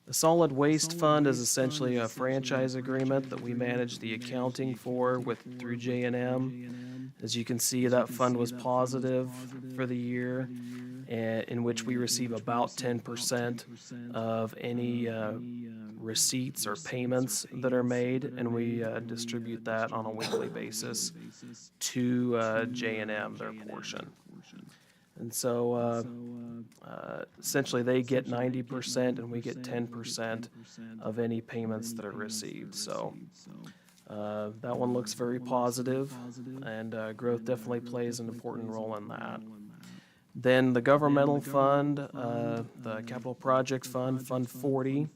S: The solid waste fund is essentially a franchise agreement that we manage the accounting for through J&M. As you can see, that fund was positive for the year, in which we receive about 10% of any receipts or payments that are made, and we distribute that on a weekly basis to J&M, their portion. And so essentially they get 90% and we get 10% of any payments that are received. So that one looks very positive, and growth definitely plays an important role in that. Then the governmental fund, the capital projects fund, Fund 40.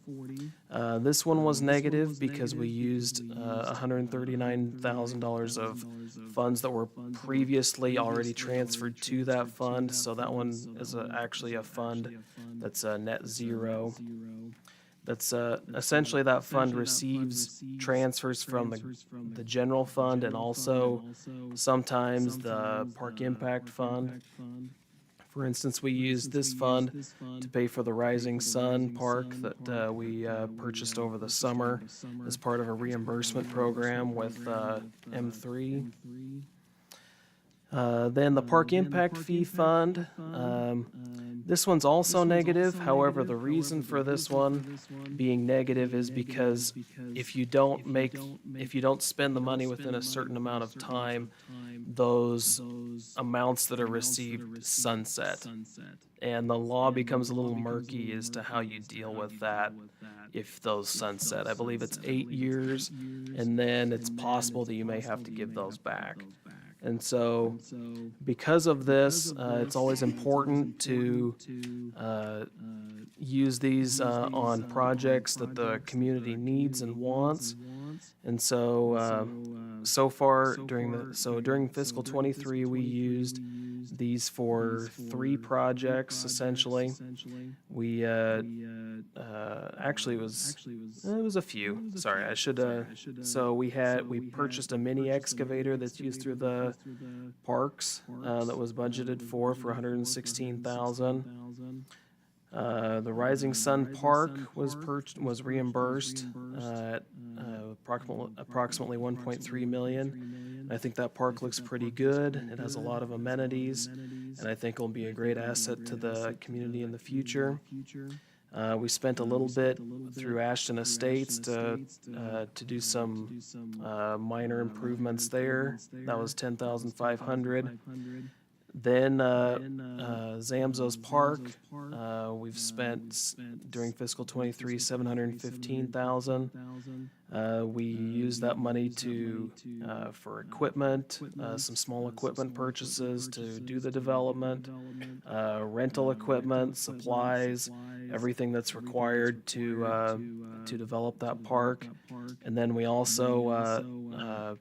S: This one was negative because we used $139,000 of funds that were previously already transferred to that fund. So that one is actually a fund that's a net zero. That's essentially that fund receives transfers from the general fund and also sometimes the Park Impact Fund. For instance, we used this fund to pay for the Rising Sun Park that we purchased over the summer as part of a reimbursement program with M3. Then the Park Impact Fee Fund. This one's also negative. However, the reason for this one being negative is because if you don't spend the money within a certain amount of time, those amounts that are received sunset. And the law becomes a little murky as to how you deal with that if those sunset. I believe it's 8 years, and then it's possible that you may have to give those back. And so because of this, it's always important to use these on projects that the community needs and wants. And so so far during fiscal 23, we used these for 3 projects essentially. We actually it was a few. Sorry, I should. So we purchased a mini excavator that's used through the parks that was budgeted for $116,000. The Rising Sun Park was reimbursed at approximately 1.3 million. I think that park looks pretty good. It has a lot of amenities, and I think it'll be a great asset to the community in the future. We spent a little bit through Ashton Estates to do some minor improvements there. That was $10,500. Then Zamzows Park, we've spent during fiscal 23 $715,000. We used that money for equipment, some small equipment purchases to do the development, rental equipment, supplies, everything that's required to develop that park. And then we also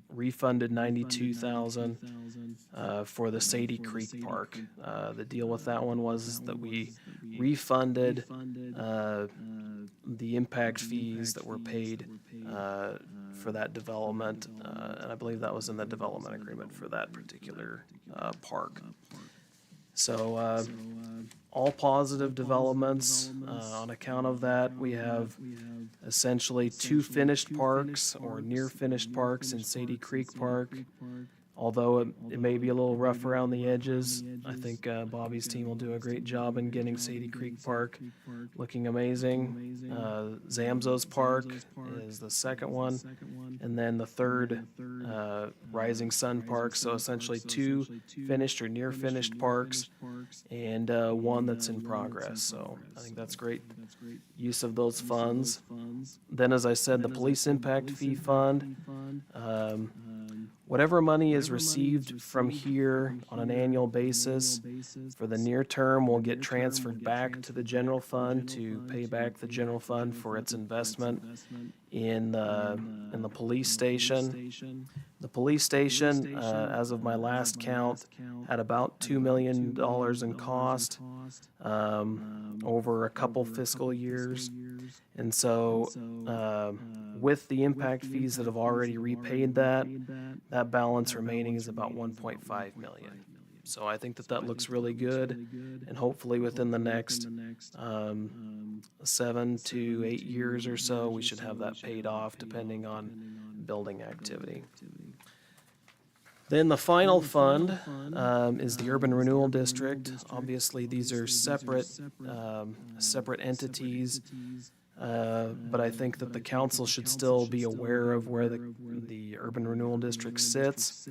S: refunded $92,000 for the Sadie Creek Park. The deal with that one was that we refunded the impact fees that were paid for that development, and I believe that was in the development agreement for that particular park. So all positive developments. On account of that, we have essentially 2 finished parks or near finished parks in Sadie Creek Park. Although it may be a little rough around the edges, I think Bobby's team will do a great job in getting Sadie Creek Park looking amazing. Zamzo's Park is the second one, and then the third, Rising Sun Park. So essentially 2 finished or near finished parks, and 1 that's in progress. So I think that's great use of those funds. Then, as I said, the Police Impact Fee Fund. Whatever money is received from here on an annual basis for the near term will get transferred back to the general fund to pay back the general fund for its investment in the police station. The police station, as of my last count, had about $2 million in cost over a couple fiscal years. And so with the impact fees that have already repaid that balance remaining is about $1.5 million. So I think that looks really good, and hopefully within the next 7 to 8 years or so, we should have that paid off depending on building activity. Then the final fund is the Urban Renewal District. Obviously, these are separate entities. But I think that the council should still be aware of where the Urban Renewal District sits.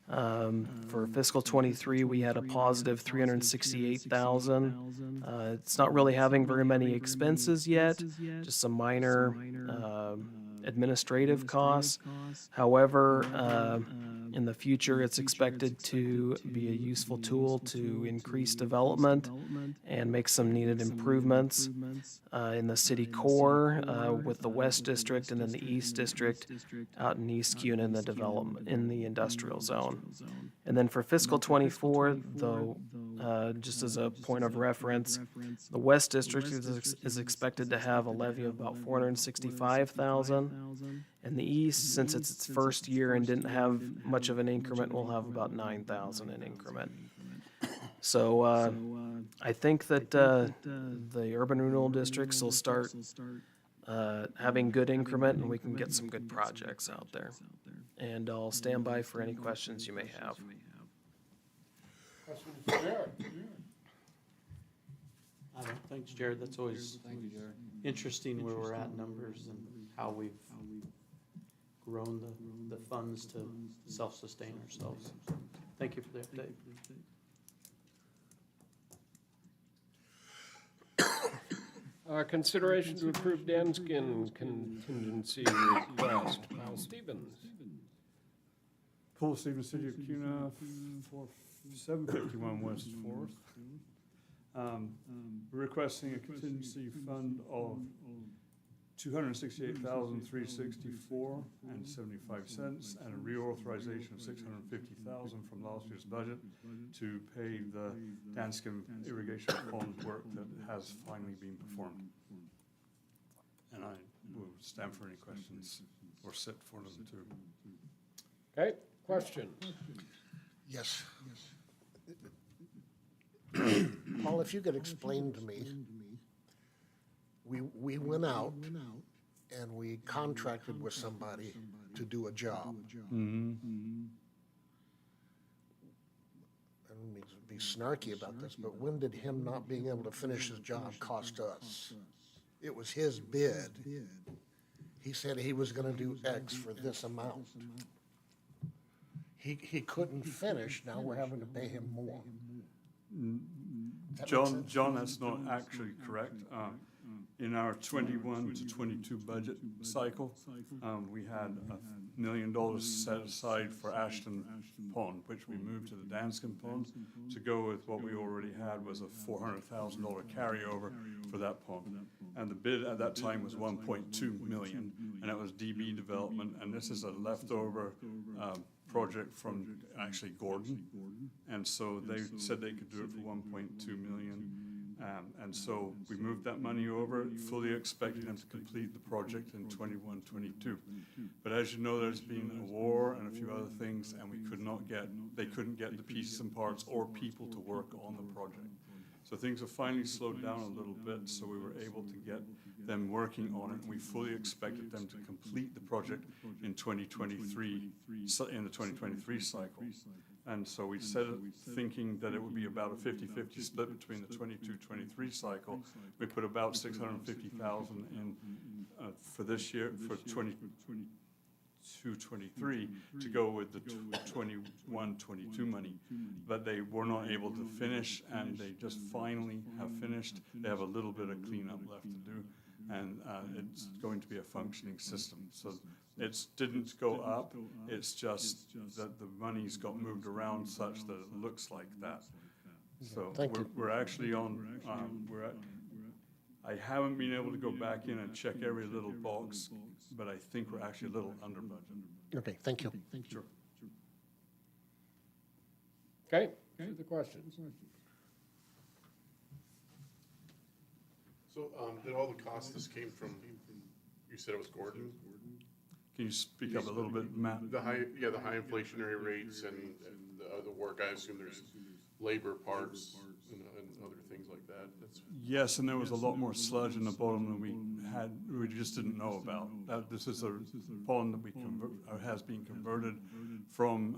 S: For fiscal '23, we had a positive $368,000. It's not really having very many expenses yet, just some minor administrative costs. However, in the future, it's expected to be a useful tool to increase development and make some needed improvements in the city core with the West District and then the East District out in East Kuna in the industrial zone. And then for fiscal '24, though, just as a point of reference, the West District is expected to have a levy of about $465,000. And the East, since it's its first year and didn't have much of an increment, will have about $9,000 in increment. So I think that the urban renewal districts will start having good increment, and we can get some good projects out there. And I'll stand by for any questions you may have.
A: Thanks, Jared. That's always interesting where we're at numbers and how we've grown the funds to self-sustain ourselves. Thank you for the update.
B: Consideration to approve Danskin contingency request. Kyle Stevens.
N: Paul Stevens, City of Kuna, 751 West 4th. We're requesting a contingency fund of $268,364.75 and a reauthorization of $650,000 from last year's budget to pay the Danskin irrigation pond work that has finally been performed. And I will stand for any questions or sit for them too.
B: Okay, question.
D: Yes. Paul, if you could explain to me, we went out and we contracted with somebody to do a job.
N: Mm-hmm.
D: I don't mean to be snarky about this, but when did him not being able to finish his job cost us? It was his bid. He said he was gonna do X for this amount. He couldn't finish, now we're having to pay him more.
N: John, that's not actually correct. In our 21 to 22 budget cycle, we had $1 million set aside for Ashton Pond, which we moved to the Danskin Pond. To go with what we already had was a $400,000 carryover for that pond. And the bid at that time was $1.2 million, and it was DB development, and this is a leftover project from actually Gordon. And so they said they could do it for $1.2 million. And so we moved that money over, fully expecting them to complete the project in 21, 22. But as you know, there's been a war and a few other things, and they couldn't get the pieces and parts or people to work on the project. So things have finally slowed down a little bit, so we were able to get them working on it. And we fully expected them to complete the project in 2023, in the 2023 cycle. And so we set it thinking that it would be about a 50-50 split between the 22-23 cycle. We put about 650,000 in for this year, for 22-23, to go with the 21-22 money. But they were not able to finish, and they just finally have finished. They have a little bit of cleanup left to do, and it's going to be a functioning system. So it didn't go up, it's just that the money's got moved around such that it looks like that. So we're actually on, I haven't been able to go back in and check every little box, but I think we're actually a little under budget.
D: Okay, thank you.
N: Sure.
B: Okay, the questions.
O: So, did all the costs, this came from, you said it was Gordon?
N: Can you speak up a little bit, Matt?
O: The high inflationary rates and the work, I assume there's labor parts and other things like that.
N: Yes, and there was a lot more sludge in the bottom than we just didn't know about. This is a pond that has been converted from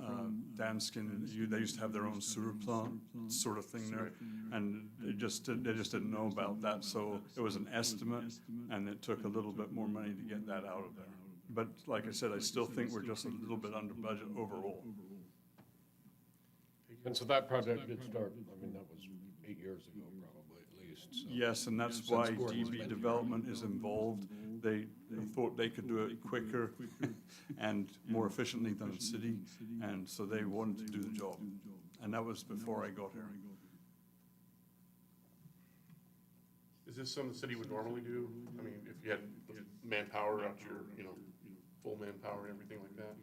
N: Danskin. They used to have their own sewer plant sort of thing there, and they just didn't know about that. So it was an estimate, and it took a little bit more money to get that out of there. But like I said, I still think we're just a little bit under budget overall.
B: And so that project did start, I mean, that was 8 years ago probably at least. So.
N: Yes, and that's why DB Development is involved. They thought they could do it quicker and more efficiently than the city, and so they wanted to do the job. And that was before I got here.
O: Is this something the city would normally do? I mean, if you had manpower out your, full manpower and everything like that?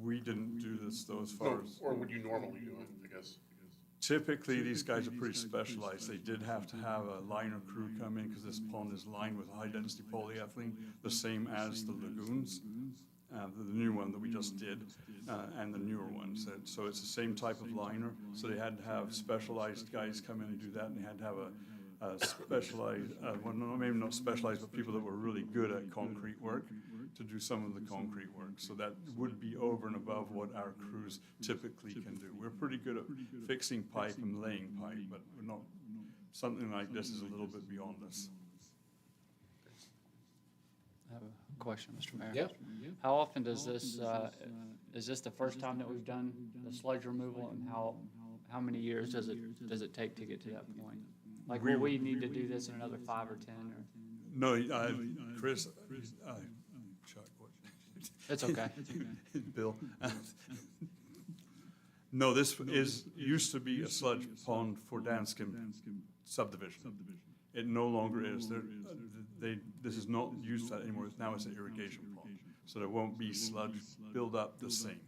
N: We didn't do this though, as far as.
O: Or would you normally do it, I guess?
N: Typically, these guys are pretty specialized. They did have to have a liner crew come in because this pond is lined with high-density polyethylene, the same as the lagoons, the new one that we just did, and the newer ones. So it's the same type of liner. So they had to have specialized guys come in and do that, and they had to have a specialized, well, maybe not specialized, but people that were really good at concrete work to do some of the concrete work. So that would be over and above what our crews typically can do. We're pretty good at fixing pipe and laying pipe, but we're not, something like this is a little bit beyond us.
M: I have a question, Mr. Mayor.
B: Yeah.
M: How often does this, is this the first time that we've done the sludge removal, and how many years does it take to get to that point? Like, will we need to do this in another 5 or 10 or?
N: No, Chris, Chuck, what?
M: It's okay.
N: Bill. No, this used to be a sludge pond for Danskin subdivision. It no longer is. This is not used for that anymore. Now it's an irrigation pond. So there won't be sludge build up the same.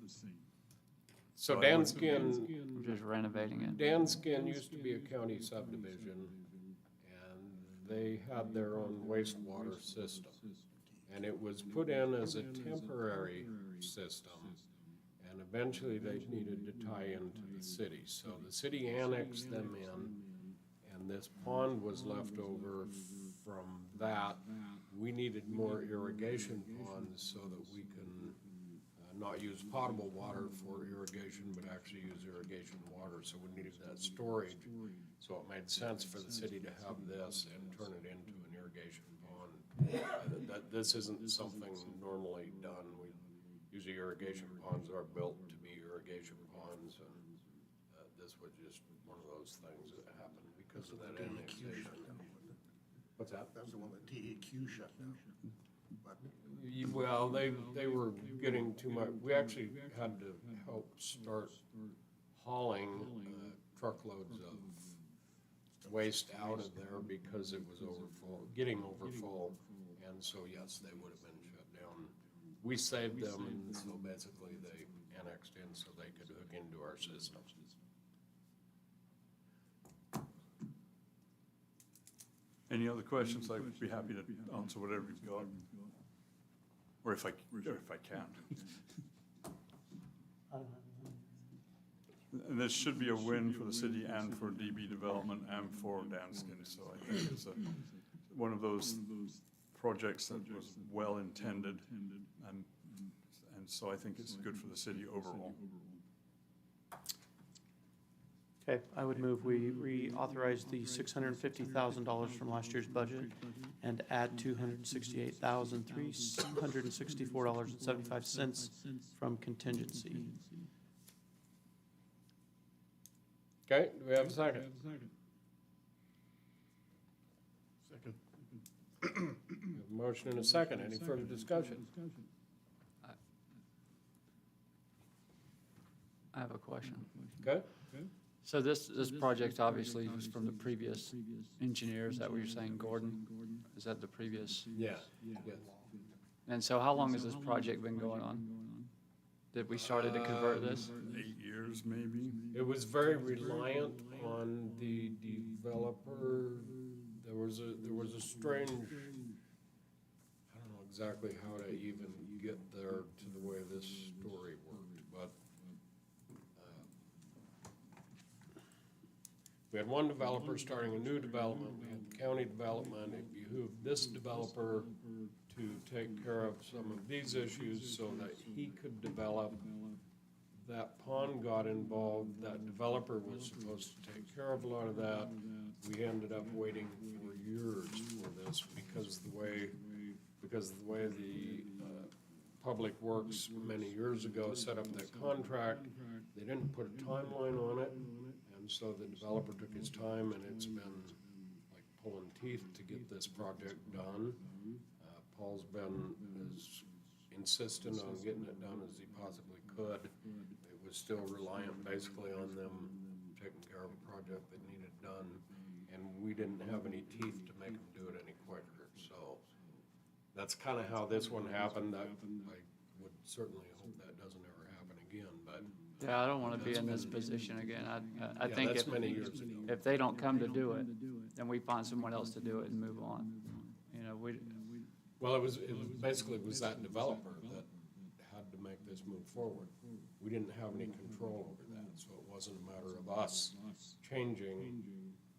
B: So Danskin.
M: We're just renovating it.
B: Danskin used to be a county subdivision, and they had their own wastewater system. And it was put in as a temporary system, and eventually they needed to tie into the city. So the city annexed them in, and this pond was left over from that. We needed more irrigation ponds so that we can not use potable water for irrigation, but actually use irrigation water. So we needed that storage. So it made sense for the city to have this and turn it into an irrigation pond. This isn't something normally done. Usually irrigation ponds are built to be irrigation ponds, and this was just one of those things that happened because of that annexation. What's that?
D: That's the one that DEQ shut down.
B: Well, they were getting too much. We actually had to help start hauling truckloads of waste out of there because it was getting overfull. And so, yes, they would have been shut down. We saved them, and so basically they annexed in so they could hook into our systems.
N: Any other questions? I'd be happy to answer whatever you've got. Or if I can. And this should be a win for the city and for DB Development and for Danskin. So I think it's one of those projects that was well intended, and so I think it's good for the city overall.
A: Okay, I would move we reauthorize the $650,000 from last year's budget and add $268,364.75 from contingency.
B: Okay, do we have a second?
O: Second.
B: We have a motion and a second. Any further discussion?
M: I have a question.
B: Okay?
M: So this project obviously was from the previous engineers that we were saying, Gordon? Is that the previous?
B: Yeah, yes.
M: And so how long has this project been going on? That we started to convert this?
N: 8 years, maybe.
B: It was very reliant on the developer. There was a strange, I don't know exactly how to even get there to the way this story worked, but we had one developer starting a new development, we had the county development. It behooved this developer to take care of some of these issues so that he could develop. That pond got involved, that developer was supposed to take care of a lot of that. We ended up waiting for years for this because the way the Public Works many years ago set up that contract, they didn't put a timeline on it. And so the developer took his time, and it's been like pulling teeth to get this project done. Paul's been as insistent on getting it done as he possibly could. It was still reliant basically on them taking care of a project that needed done, and we didn't have any teeth to make them do it any quicker. So that's kind of how this one happened. I would certainly hope that doesn't ever happen again, but.
M: Yeah, I don't want to be in this position again. I think
B: that's many years ago.
M: if they don't come to do it, then we find someone else to do it and move on. You know,
B: Well, it basically was that developer that had to make this move forward. We didn't have any control over that, so it wasn't a matter of us changing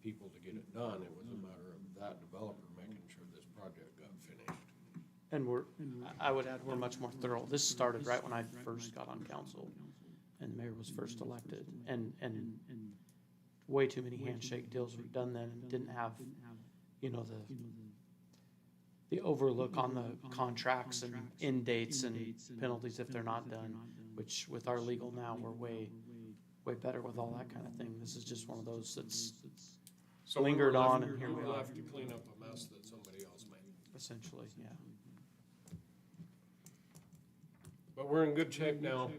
B: people to get it done. It was a matter of that developer making sure this project got finished.
A: And I would add, we're much more thorough. This started right when I first got on council and the mayor was first elected, and way too many handshake deals were done then and didn't have, you know, the overlook on the contracts and end dates and penalties if they're not done, which with our legal now, we're way better with all that kind of thing. This is just one of those that's
B: So
A: lingered on, and here we
B: were
A: are.
B: left to clean up a mess that somebody else made.
A: Essentially, yeah.
B: But we're in good shape now.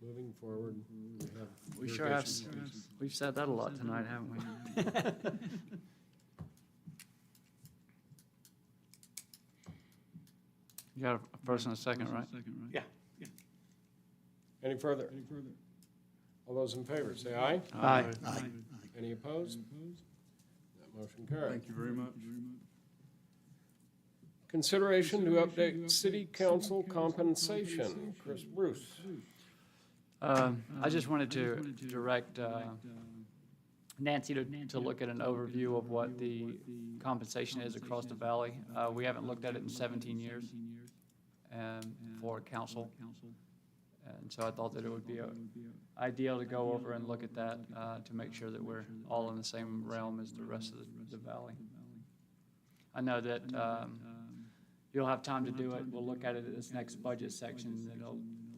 B: Moving forward,
M: we sure have. We've said that a lot tonight, haven't we? You got a first and a second, right?
A: Yeah.
B: Any further? All those in favor, say aye.
A: Aye.
B: Any opposed? That motion carries.
N: Thank you very much.
B: Consideration to update city council compensation. Chris Bruce.
M: I just wanted to direct Nancy to look at an overview of what the compensation is across the valley. We haven't looked at it in 17 years for council. And so I thought that it would be ideal to go over and look at that to make sure that we're all in the same realm as the rest of the valley. I know that you'll have time to do it. We'll look at it at this next budget section, and it'll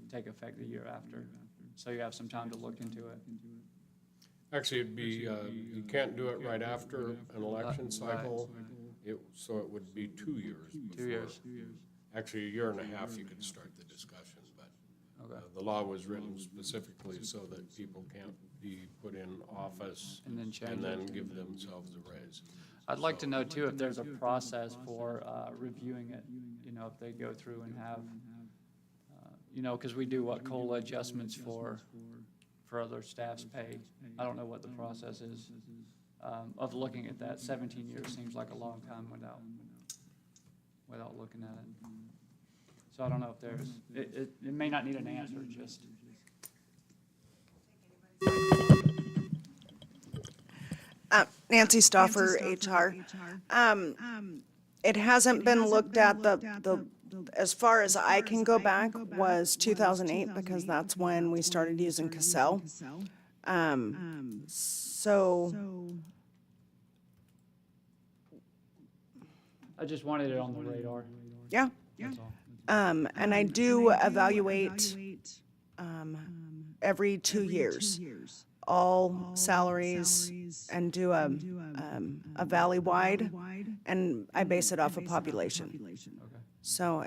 M: take effect the year after. So you have some time to look into it.
B: Actually, it'd be, you can't do it right after an election cycle, so it would be 2 years.
M: 2 years.
B: Actually, a year and a half, you could start the discussion, but the law was written specifically so that people can't be put in office
M: And then change
B: and then
M: it.
B: give themselves a raise.
M: I'd like to know too if there's a process for reviewing it, you know, if they go through and have, you know, because we do what COLA adjustments for other staff's pay. I don't know what the process is. of looking at that. 17 years seems like a long time without looking at it. So I don't know if there's, it may not need an answer, just.
T: Nancy Stoffer, HR. It hasn't been looked at, as far as I can go back, was 2008, because that's when we started using Cassell. So,
M: I just wanted it on the radar.
T: yeah.
M: That's all.
T: And I do evaluate every 2 years, all salaries, and do a valley-wide, and I base it off of population. So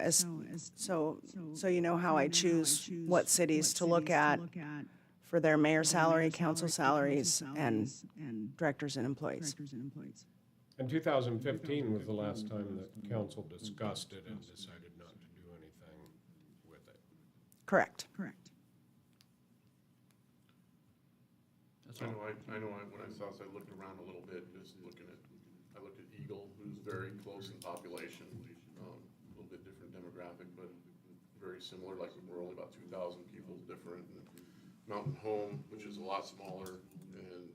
T: so you know how I choose what cities to look at for their mayor salary, council salaries, and directors and employees.
B: And 2015 was the last time that council discussed it and decided not to do anything with it.
T: Correct.
O: I know, when I saw this, I looked around a little bit, just I looked at Eagle, who's very close in population, a little bit different demographic, but very similar, like we're only about 2,000 people different. And Mountain Home, which is a lot smaller, and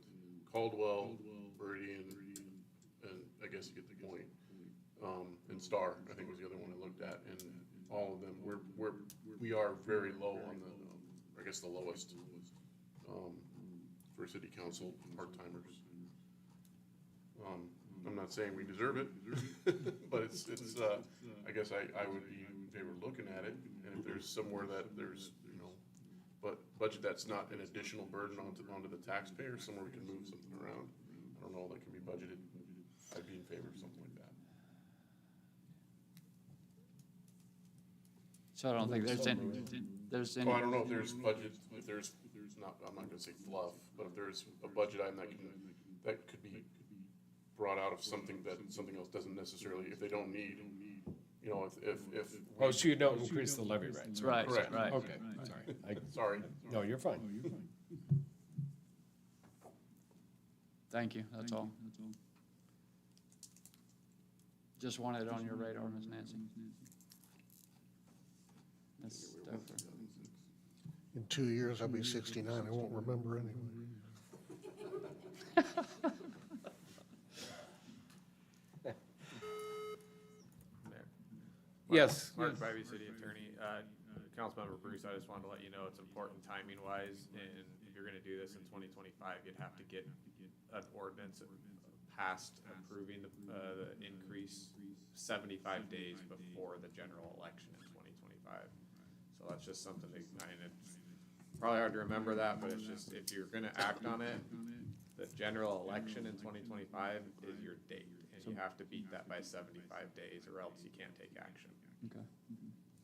O: Caldwell, Meridian, and I guess you get the point. And Star, I think was the other one I looked at, and all of them, we are very low on the, I guess the lowest, for city council part-timers. I'm not saying we deserve it, but it's, I guess I would be in favor of looking at it, and if there's somewhere that there's, but budget that's not an additional burden onto the taxpayer, somewhere we can move something around. I don't know, that can be budgeted, I'd be in favor of something like that.
M: So I don't think there's any.
O: Well, I don't know if there's budget, if there's not, I'm not gonna say fluff, but if there's a budget item that could be brought out of something else doesn't necessarily, if they don't need, if.
B: Oh, so you don't increase the levy rates?
M: Right,
O: Correct.
M: right.
B: Okay, sorry.
O: Sorry.
B: No, you're fine.
M: Thank you, that's all. Just wanted it on your radar, Ms. Nancy. That's definitely.
D: In 2 years, I'll be 69. I won't remember anyway.
B: Yes.
Q: Mark Bybee, City Attorney. Councilmember Bruce, I just wanted to let you know it's important timing-wise, and if you're gonna do this in 2025, you'd have to get an ordinance passed approving the increase 75 days before the general election in 2025. So that's just something to, it's probably hard to remember that, but it's just, if you're gonna act on it, the general election in 2025 is your date, and you have to beat that by 75 days, or else you can't take action.
M: Okay.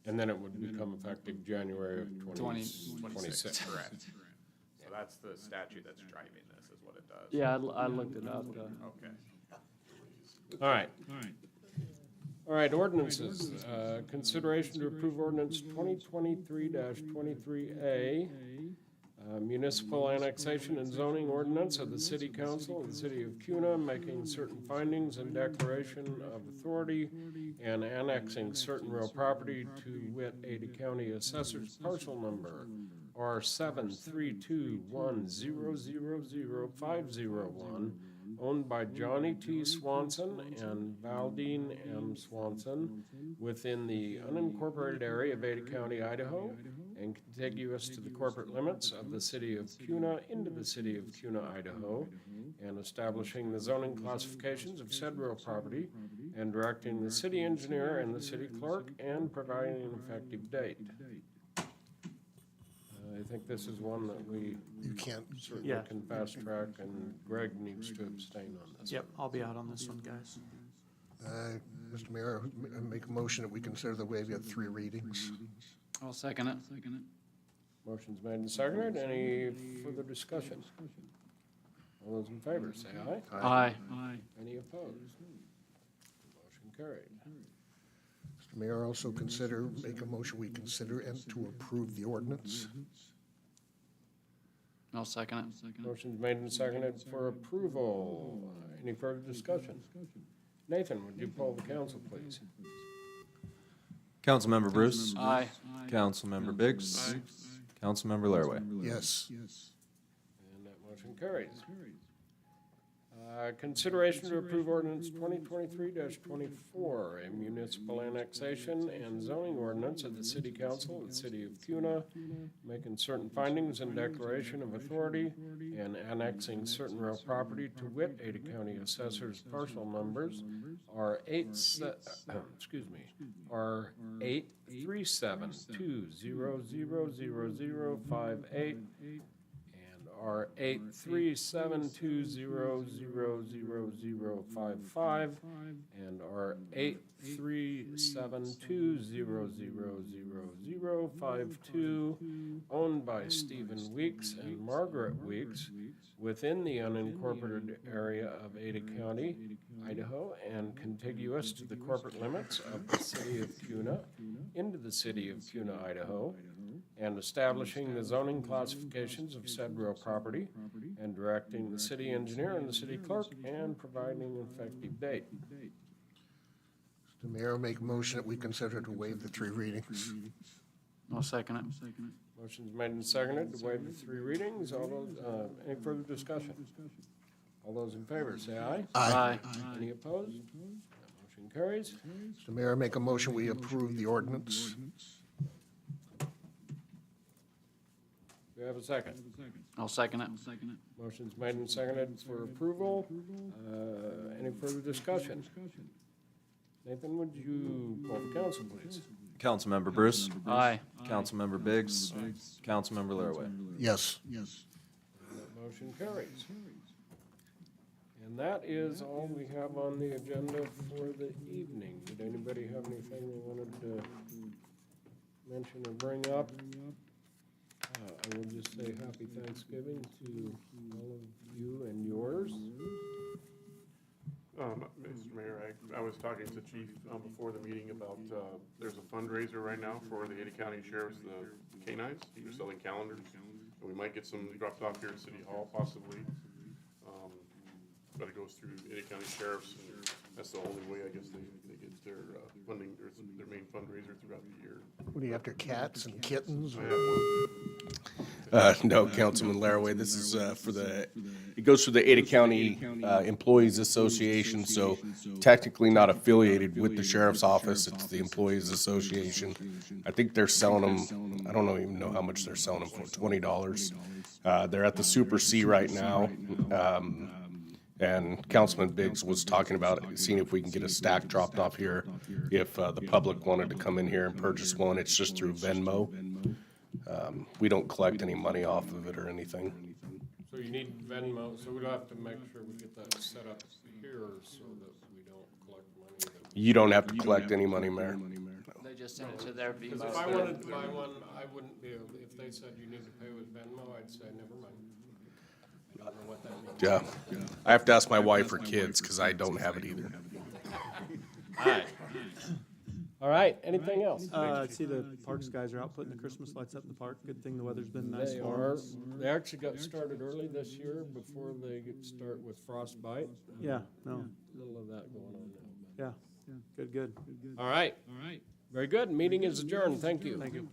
B: And then it would become effective January of
Q: 26,
B: 2026.
Q: correct. So that's the statute that's driving this, is what it does.
M: Yeah, I looked it up.
Q: Okay.
B: All right. All right, ordinances. Consideration to approve ordinance 2023-23A, municipal annexation and zoning ordinance of the City Council of the City of Kuna, making certain findings and declaration of authority and annexing certain real property to wit Ada County Assessor's parcel number R73210000501, owned by Johnny T. Swanson and Valdine M. Swanson, within the unincorporated area of Ada County, Idaho, and contiguous to the corporate limits of the City of Kuna into the City of Kuna, Idaho, and establishing the zoning classifications of said real property, and directing the city engineer and the city clerk, and providing an effective date. I think this is one that we certainly
A: Yeah.
B: can fast track, and Greg needs to abstain on this.
A: Yep, I'll be out on this one, guys.
D: Mr. Mayor, I make a motion that we consider the way we have 3 readings.
M: I'll second it.
B: Motion's made and seconded. Any further discussion? All those in favor, say aye.
M: Aye.
B: Any opposed? Motion carried.
D: Mr. Mayor, also make a motion we consider and to approve the ordinance.
M: I'll second it.
B: Motion's made and seconded for approval. Any further discussion? Nathan, would you poll the council, please?
C: Councilmember Bruce?
M: Aye.
C: Councilmember Biggs? Councilmember Laraway?
D: Yes.
B: And that motion carries. Consideration to approve ordinance 2023-24, a municipal annexation and zoning ordinance of the city council of the city of Cuna, making certain findings and declaration of authority and annexing certain real property to wit, Ada County Assessor's parcel numbers are R83720000058 are 83720000055 and are 83720000052, owned by Stephen Weeks and Margaret Weeks within the unincorporated area of Ada County, Idaho, and contiguous to the corporate limits of the city of Cuna into the city of Cuna, Idaho, and establishing the zoning classifications of said real property, and directing the city engineer and the city clerk, and providing an effective date.
D: Mr. Mayor, make a motion that we consider to waive the 3 readings.
M: I'll second it.
B: Motion's made and seconded to waive the 3 readings. All those, any further discussion? All those in favor, say aye.
D: Aye.
B: Any opposed? That motion carries.
D: Mr. Mayor, make a motion we approve the ordinance.
B: Do we have a second?
M: I'll second it.
B: Motion's made and seconded for approval. Any further discussion? Nathan, would you poll the council, please?
C: Councilmember Bruce?
M: Aye.
C: Councilmember Biggs? Councilmember Laraway?
D: Yes.
B: That motion carries. And that is all we have on the agenda for the evening. Did anybody have anything they wanted to mention or bring up? I will just say happy Thanksgiving to all of you and yours.
O: Mr. Mayor, I was talking to Chief before the meeting about, there's a fundraiser right now for the Ada County Sheriff's, the canines. They're selling calendars. And we might get some dropped off here at City Hall possibly. But it goes through Ada County Sheriff's, and that's the only way, I guess, they get their funding, their main fundraiser throughout the year.
D: What are you after, cats and kittens?
O: I have one.
U: No, Councilman Laraway, this is it goes through the Ada County Employees Association, so technically not affiliated with the sheriff's office, it's the Employees Association. I think they're selling them, I don't even know how much they're selling them for, $20. They're at the Super C right now. And Councilman Biggs was talking about seeing if we can get a stack dropped off here if the public wanted to come in here and purchase one. It's just through Venmo. We don't collect any money off of it or anything.
B: So you need Venmo, so we'll have to make sure we get that set up here so that we don't collect money.
U: You don't have to collect any money, Mayor.
M: They just send it to their
B: Because
M: email.
B: if I wanted to buy one, I wouldn't be able, if they said you need to pay with Venmo, I'd say never mind. I don't know what that means.
U: Yeah. I have to ask my wife or kids because I don't have it either.
B: All right, anything else?
A: I see the parks guys are out putting the Christmas lights up in the park. Good thing the weather's been nice
B: They
A: for
B: are,
A: us.
B: they actually got started early this year before they start with frostbite.
A: Yeah, no,
B: Little of that going on now.
A: yeah, good.
B: All right. Very good. Meeting is adjourned. Thank you.
A: Thank you.